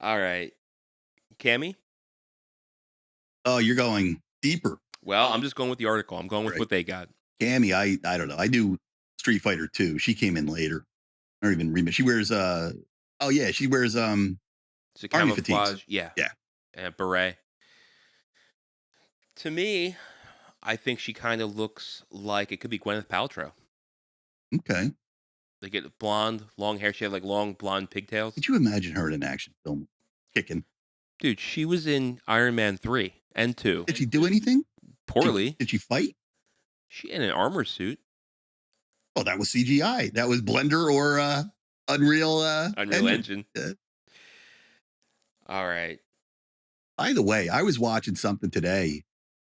All right. Cammy? Oh, you're going deeper. Well, I'm just going with the article. I'm going with Right. what they got. Cammy, I don't know. I do Street Fighter 2. She came in later. I don't even remember. She wears she wears It's a Army camouflage. fatigues. Yeah. Yeah. And beret. To me, I think she kind of looks like it could be Gwyneth Paltrow. Okay. They get blonde, long hair. She had like long blonde pigtails. Could you imagine her in an action film kicking? Dude, she was in Iron Man 3 and 2. Did she do anything? Poorly. Did she fight? She in an armor suit. Oh, that was CGI. That was Blender or Unreal Unreal Engine. Yeah. All right. By the way, I was watching something today,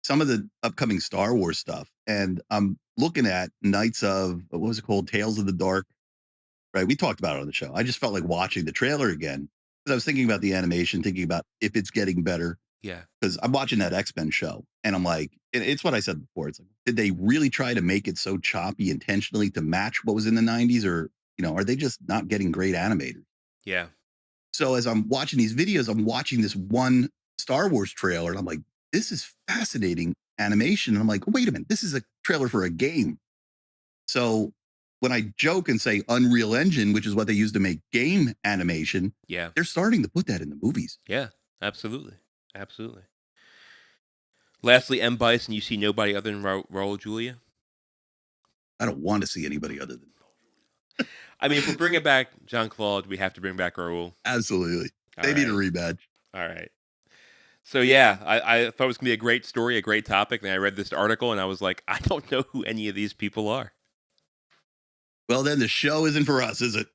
some of the upcoming Star Wars stuff, and I'm looking at Knights of, what was it called? Tales of the Dark. Right. We talked about it on the show. I just felt like watching the trailer again because I was thinking about the animation, thinking about if it's getting better. Yeah. Because I'm watching that X-Men show and I'm like, and it's what I said before. It's like, did they really try to make it so choppy intentionally to match what was in the 90s? Or, are they just not getting great animators? Yeah. So as I'm watching these videos, I'm watching this one Star Wars trailer and I'm like, this is fascinating animation. And I'm like, wait a minute, this is a trailer for a game. So when I joke and say Unreal Engine, which is what they use to make game animation, Yeah. they're starting to put that in the movies. Yeah. Absolutely. Absolutely. Lastly, M. Bison, you see nobody other than Raul Julia? I don't want to see anybody other than. I mean, if we're bringing back Jean-Claude, we have to bring back Raul. Absolutely. They need a rematch. All right. So, yeah, I thought it was going to be a great story, a great topic. And I read this article and I was like, I don't know who any of these people are. Well, then the show isn't for us, is it?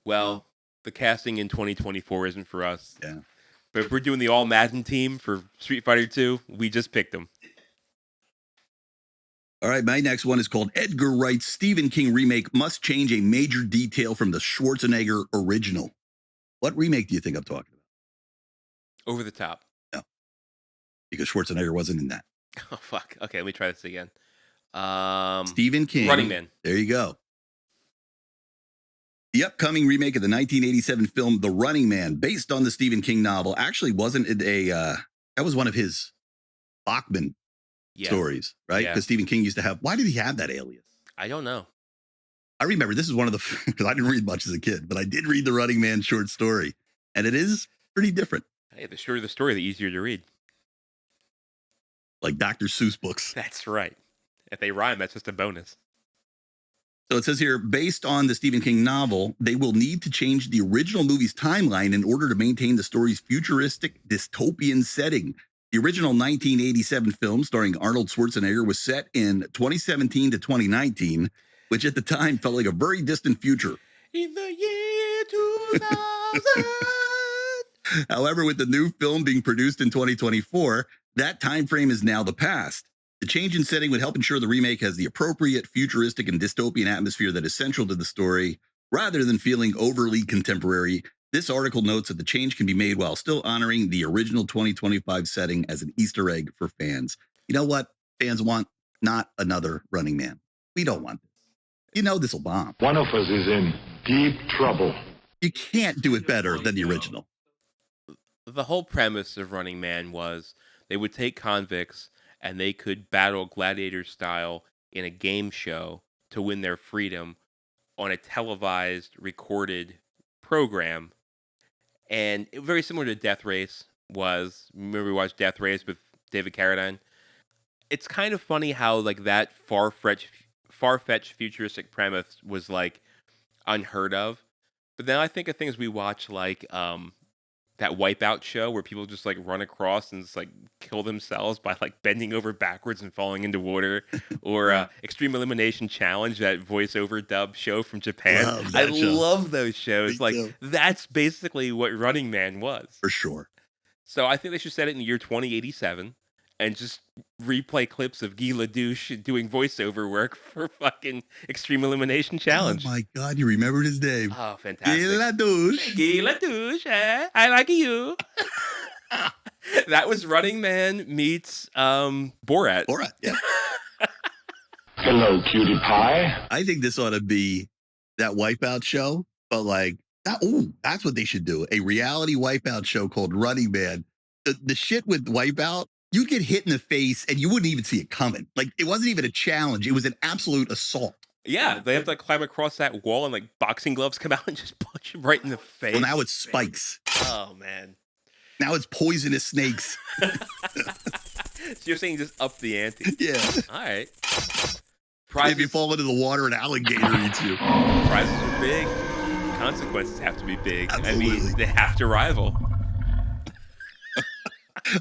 Well, the casting in 2024 isn't for us. Yeah. But if we're doing the all Madden team for Street Fighter 2, we just picked them. All right, my next one is called Edgar Wright's Stephen King remake must change a major detail from the Schwarzenegger original. What remake do you think I'm talking about? Over the top. No, because Schwarzenegger wasn't in that. Oh, fuck. Okay, let me try this again. Stephen King. Running Man. There you go. The upcoming remake of the 1987 film The Running Man, based on the Stephen King novel, actually wasn't that was one of his Bachman stories, right? Because Stephen King used to have, why did he have that alias? I don't know. I remember this is one of the, because I didn't read much as a kid, but I did read The Running Man short story, and it is pretty different. Hey, the shorter the story, the easier to read. Like Dr. Seuss books. That's right. If they rhyme, that's just a bonus. So it says here, based on the Stephen King novel, they will need to change the original movie's timeline in order to maintain the story's futuristic dystopian setting. The original 1987 film starring Arnold Schwarzenegger was set in 2017 to 2019, which at the time felt like a very distant future. In the year 2000. However, with the new film being produced in 2024, that time frame is now the past. The change in setting would help ensure the remake has the appropriate futuristic and dystopian atmosphere that is central to the story, rather than feeling overly contemporary. This article notes that the change can be made while still honoring the original 2025 setting as an Easter egg for fans. You know what fans want? Not another Running Man. We don't want this. You know this will bomb. One of us is in deep trouble. You can't do it better than the original. The whole premise of Running Man was they would take convicts and they could battle gladiator style in a game show to win their freedom on a televised, recorded program. And very similar to Death Race was. Remember we watched Death Race with David Carradine? It's kind of funny how like that far-fetched futuristic premise was like unheard of. But then I think of things we watch like that Wipeout show where people just like run across and just like kill themselves by like bending over backwards and falling into water, or Extreme Elimination Challenge, that voiceover dub show from Japan. I love those shows. Me like too. That's basically what Running Man was. For sure. So I think they should set it in the year 2087 and just replay clips of Guy Ledouche doing voiceover work for fucking Extreme Elimination Challenge. Oh my God, you remembered his name. Oh, fantastic. Guy Ledouche. Guy Ledouche, I like you. That was Running Man meets Borat. Borat, yeah. Hello, cutie pie. I think this ought to be that Wipeout show, but like, that's what they should do. A reality Wipeout show called Running Man. The shit with Wipeout, you get hit in the face and you wouldn't even see it coming. Like, it wasn't even a challenge. It was an absolute assault. Yeah, they have to climb across that wall and like boxing gloves come out and just punch him right in the face. Well, now it's spikes. Oh, man. Now it's poisonous snakes. So you're saying just up the ante? Yeah. All right. If you fall into the water, an alligator eats you. Prizes are big. Consequences have to be big. I Absolutely. mean, they have to rival.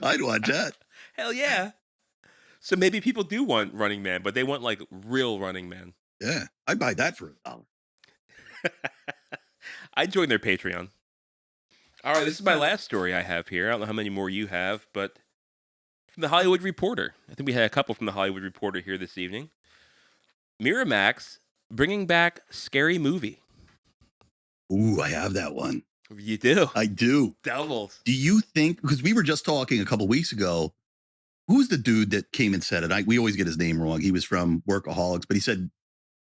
I'd watch that. Hell yeah. So maybe people do want Running Man, but they want like real Running Man. Yeah, I'd buy that for $1. I'd join their Patreon. All right, this is my last story I have here. I don't know how many more you have, but from the Hollywood Reporter. I think we had a couple from the Hollywood Reporter here this evening. Miramax bringing back Scary Movie. Ooh, I have that one. You do? I do. Doubles. Do you think, because we were just talking a couple weeks ago, who's the dude that came and said it? We always get his name wrong. He was from Workaholics, but he said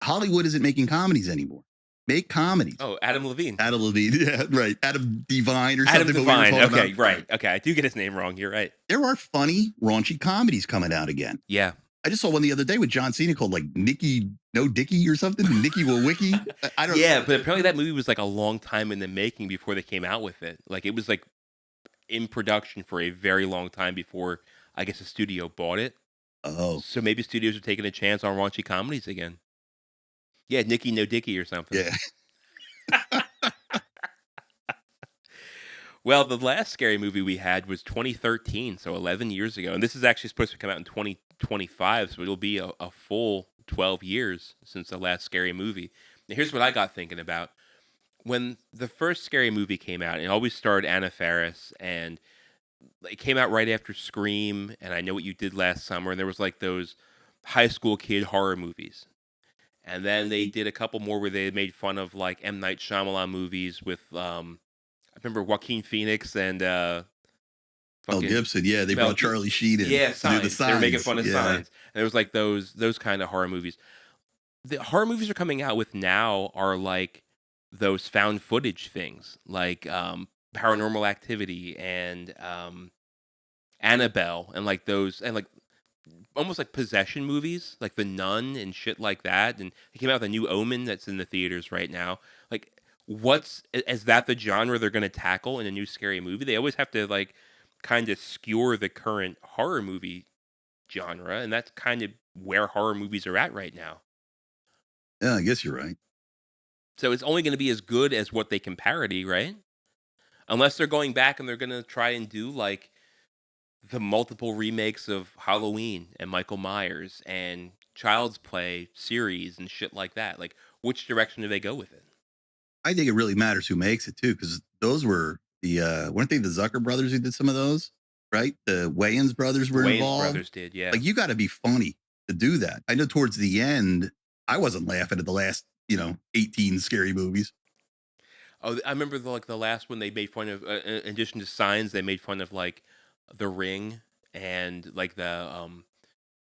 Hollywood isn't making comedies anymore. Make comedies. Oh, Adam Levine. Adam Levine. Yeah, right. Adam Devine or Adam something. but we were Devine. talking Okay, about- right. Okay, I do get his name wrong. You're right. There are funny, raunchy comedies coming out again. Yeah. I just saw one the other day with John Cena called like Nicky No Dicky or something. Nicky Will Wiki. I don't Yeah, but apparently that movie was like a long time in the making before they came out with it. Like it was like in production for a very long time before I guess the studio bought it. Oh, So maybe studios are taking a chance on raunchy comedies again. Yeah, Nicky No Dicky or something. yeah. Well, the last scary movie we had was 2013, so 11 years ago. And this is actually supposed to come out in 2025, so it'll be a full 12 years since the last scary movie. Now, here's what I got thinking about. When the first scary movie came out, it always starred Anna Faris, and it came out right after Scream, and I Know What You Did Last Summer, and there was like those high school kid horror movies. And then they did a couple more where they made fun of like M. Night Shyamalan movies with I remember Joaquin Phoenix and Mel fucking Gibson. Yeah, they Mel brought Charlie Sheen in. yeah, to do signs. the They were making signs. fun of Yeah. signs. And there was like those kind of horror movies. The horror movies are coming out with now are like those found footage things, like Paranormal Activity and Annabelle, and like those, and like almost like possession movies, like The Nun and shit like that. And they came out with a new Omen that's in the theaters right now. Like, is that the genre they're going to tackle in a new scary movie? They always have to like kind of skewer the current horror movie genre, and that's kind of where horror movies are at right now. Yeah, I guess you're right. So it's only going to be as good as what they can parody, right? Unless they're going back and they're going to try and do like the multiple remakes of Halloween and Michael Myers and Child's Play series and shit like that. Like, which direction do they go with it? I think it really matters who makes it too, because those were the weren't they the Zucker brothers who did some of those, right? The Wayans brothers were Wayans involved. brothers did, yeah. Like you got to be funny to do that. I know towards the end, I wasn't laughing at the last 18 scary movies. Oh, I remember the last one they made fun of. In addition to Signs, they made fun of like The Ring and like the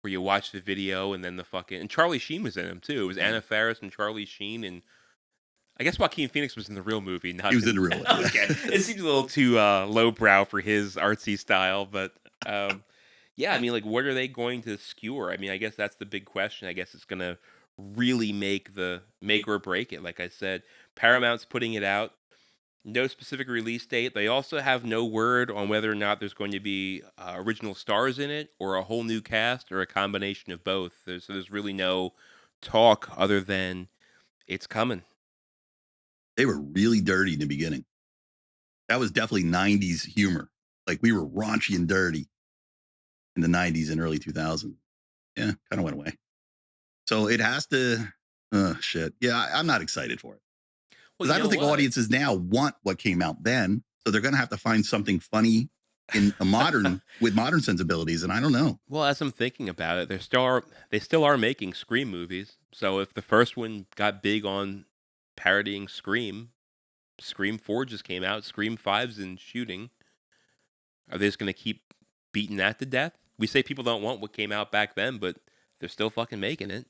where you watch the video and then the fucking and Charlie Sheen was in them too. It was Anna Faris and Charlie Sheen, and I guess Joaquin Phoenix was in the real movie. Not He was in the real one. yeah. Okay, it seems a little too lowbrow for his artsy style, but yeah, I mean, like, what are they going to skewer? I mean, I guess that's the big question. I guess it's gonna really make or break it. Like I said, Paramount's putting it out. No specific release date. They also have no word on whether or not there's going to be original stars in it, or a whole new cast, or a combination of both. There's really no talk other than it's coming. They were really dirty in the beginning. That was definitely 90s humor. Like we were raunchy and dirty in the 90s and early 2000s. Yeah, kind of went away. So it has to, shit. Yeah, I'm not excited for it. Well, Because I don't think audiences now want what came out then. So they're going to have to find something funny in a modern, with modern sensibilities. And I don't know. Well, as I'm thinking about it, they still are making Scream movies. So if the first one got big on parodying Scream 4 just came out, Scream 5's in shooting. Are they just going to keep beating that to death? We say people don't want what came out back then, but they're still fucking making it.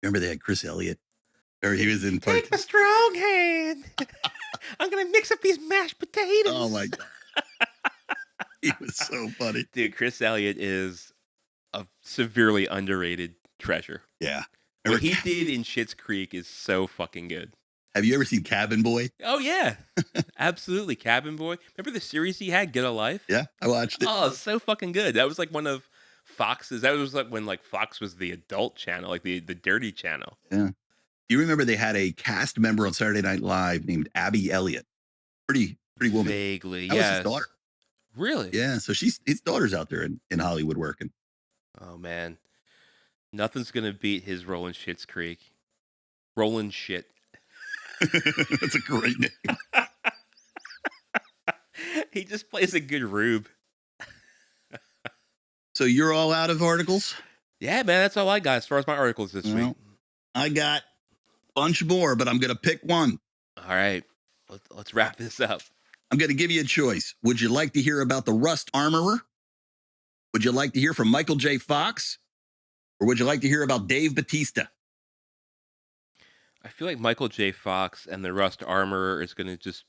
Remember they had Chris Elliott? Or he was in part. Take the strong hand. I'm going to mix up these mashed potatoes. Oh my God. He was so funny. Dude, Chris Elliott is a severely underrated treasure. Yeah. What Remember he did in Schitt's Creek is so fucking good. Have you ever seen Cabin Boy? Oh, yeah. Absolutely. Cabin Boy. Remember the series he had, Get a Life? Yeah, I watched it. Oh, it's so fucking good. That was like one of Fox's. That was like when like Fox was the adult channel, like the dirty channel. Yeah. You remember they had a cast member on Saturday Night Live named Abby Elliott. Pretty woman. Vaguely, That was his yes. daughter. Really? Yeah. So his daughter's out there in Hollywood working. Oh man, nothing's gonna beat his Rollin' Shit's Creek. Rollin' Shit. That's a great name. He just plays a good rube. So you're all out of articles? Yeah, man, that's all I got as far as my articles this Well, week. I got a bunch more, but I'm going to pick one. All right, let's wrap this up. I'm going to give you a choice. Would you like to hear about the Rust Armorer? Would you like to hear from Michael J. Fox? Or would you like to hear about Dave Bautista? I feel like Michael J. Fox and the Rust Armorer is going to just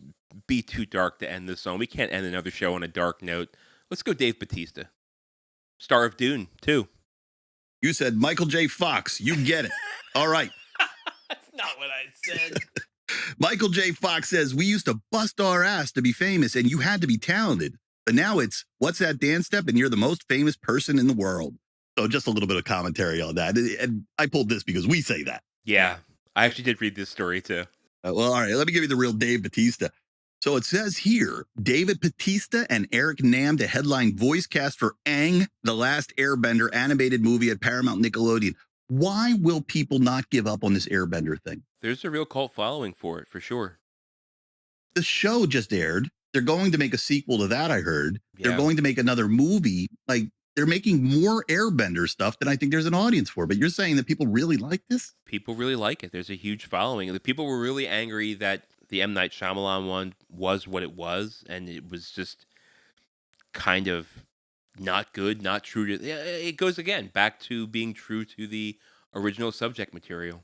be too dark to end this song. We can't end another show on a dark note. Let's go Dave Bautista. Star of Dune, too. You said Michael J. Fox. You get it. All right. That's not what I said. Michael J. Fox says, we used to bust our ass to be famous and you had to be talented. But now it's, what's that dance step? And you're the most famous person in the world. So just a little bit of commentary on that. And I pulled this because we say that. Yeah, I actually did read this story, too. Well, all right, let me give you the real Dave Bautista. So it says here, David Bautista and Eric Nam to headline voice cast for Aang, The Last Airbender animated movie at Paramount Nickelodeon. Why will people not give up on this Airbender thing? There's a real cult following for it, for sure. The show just aired. They're going to make a sequel to that, I heard. They're Yeah. going to make another movie. Like, they're making more Airbender stuff than I think there's an audience for. But you're saying that people really like this? People really like it. There's a huge following. The people were really angry that the M. Night Shyamalan one was what it was, and it was just kind of not good, not true to... Yeah, it goes again, back to being true to the original subject material.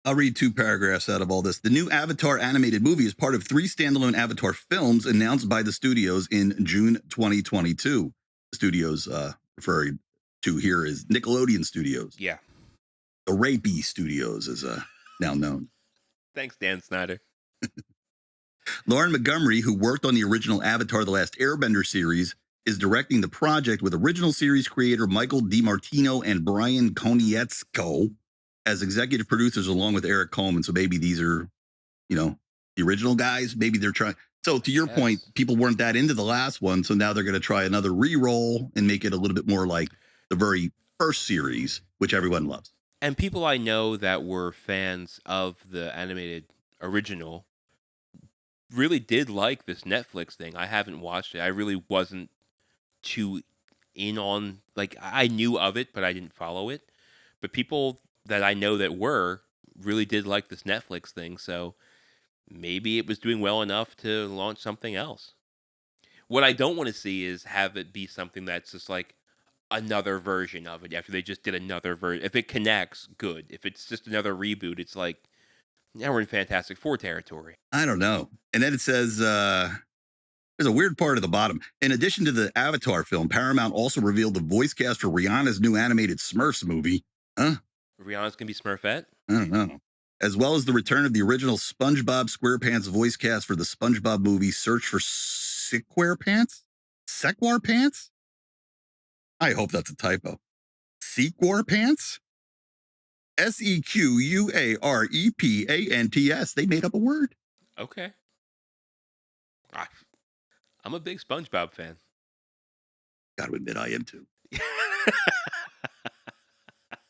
I'll read 2 paragraphs out of all this. The new Avatar animated movie is part of 3 standalone Avatar films announced by the studios in June 2022. The studios referring to here is Nickelodeon Studios. Yeah. The Rapey Studios is now known. Thanks, Dan Snyder. Lauren Montgomery, who worked on the original Avatar The Last Airbender series, is directing the project with original series creator Michael DiMartino and Brian Konietzko as executive producers, along with Eric Coleman. So maybe these are, the original guys. Maybe they're trying. So to your point, people weren't that into the last one. So now they're going to try another re-roll and make it a little bit more like the very first series, which everyone loves. And people I know that were fans of the animated original really did like this Netflix thing. I haven't watched it. I really wasn't too in on, like, I knew of it, but I didn't follow it. But people that I know that were really did like this Netflix thing. So maybe it was doing well enough to launch something else. What I don't want to see is have it be something that's just like another version of it after they just did another version. If it connects, good. If it's just another reboot, it's like, now we're in Fantastic Four territory. I don't know. And then it says, there's a weird part at the bottom. In addition to the Avatar film, Paramount also revealed the voice cast for Rihanna's new animated Smurfs movie. Huh? Rihanna's going to be Smurfette? I don't know. As well as the return of the original SpongeBob SquarePants voice cast for the SpongeBob movie Search for SquarePants? Sequar Pants? I hope that's a typo. Sequar Pants? SEQUAREPANTS. They made up a word. Okay. I'm a big SpongeBob fan. Got to admit, I am too.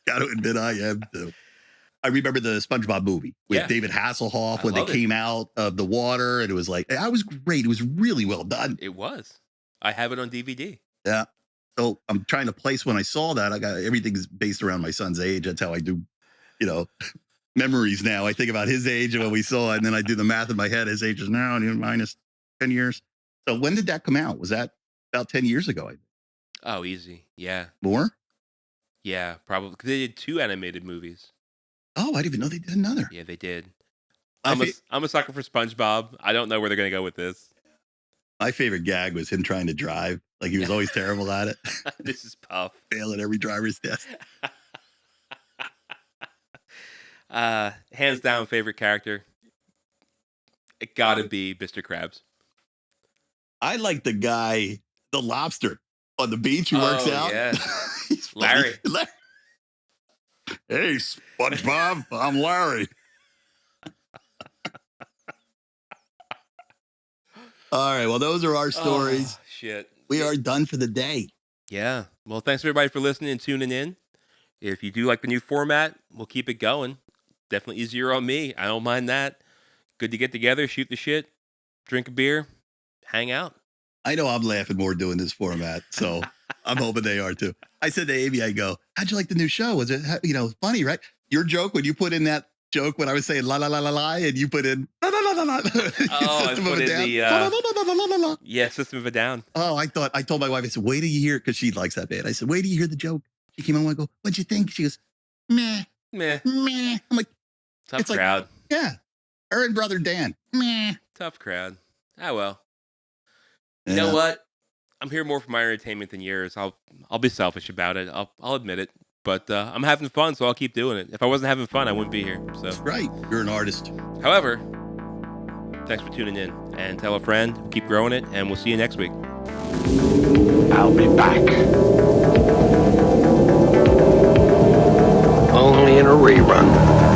Got to admit, I am too. I remember the SpongeBob movie with David Hasselhoff when they came out of the water, and it was like, I was great. It was really well done. It was. I have it on DVD. Yeah. So I'm trying to place when I saw that. I got everything's based around my son's age. That's how I do, memories now. I think about his age and when we saw it, and then I do the math in my head. His age is now minus 10 years. So when did that come out? Was that about 10 years ago? I think. Oh, easy. Yeah. More? Yeah, probably. 'Cause they did 2 animated movies. Oh, I didn't even know they did another. Yeah, they did. I'm a sucker for SpongeBob. I don't know where they're going to go with this. My favorite gag was him trying to drive. Like, he was always terrible at it. This is Puff. Failing every driver's test. Hands down favorite character. It gotta be Mr. Krabs. I like the guy, the lobster on the beach who works Oh, out. yeah. He's funny. Larry. Hey, SpongeBob, I'm Larry. All right. Well, those are our stories. Oh, shit. We are done for the day. Yeah. Well, thanks everybody for listening and tuning in. If you do like the new format, we'll keep it going. Definitely easier on me. I don't mind that. Good to get together, shoot the shit, drink a beer, hang out. I know I'm laughing more doing this format, so I'm hoping they are too. I said to Amy, I go, how'd you like the new show? Was it, funny, right? Your joke, when you put in that joke, when I was saying la la la la la, and you put in la la la la la. Oh, I put in the, yeah, System of a Down. Oh, I told my wife, I said, wait till you hear, because she likes that band. I said, wait till you hear the joke. She came on, I go, what'd you think? She goes, meh, Meh. meh. I'm like, Tough it's like- crowd. yeah. Her and brother Dan, meh. Tough crowd. Ah, well. You know what? I'm here more for my entertainment than yours. I'll be selfish about it. I'll admit it. But I'm having fun, so I'll keep doing it. If I wasn't having fun, I wouldn't be here. So Right. You're an artist. However, thanks for tuning in. And tell a friend, keep growing it, and we'll see you next week. I'll be back. Only in a rerun.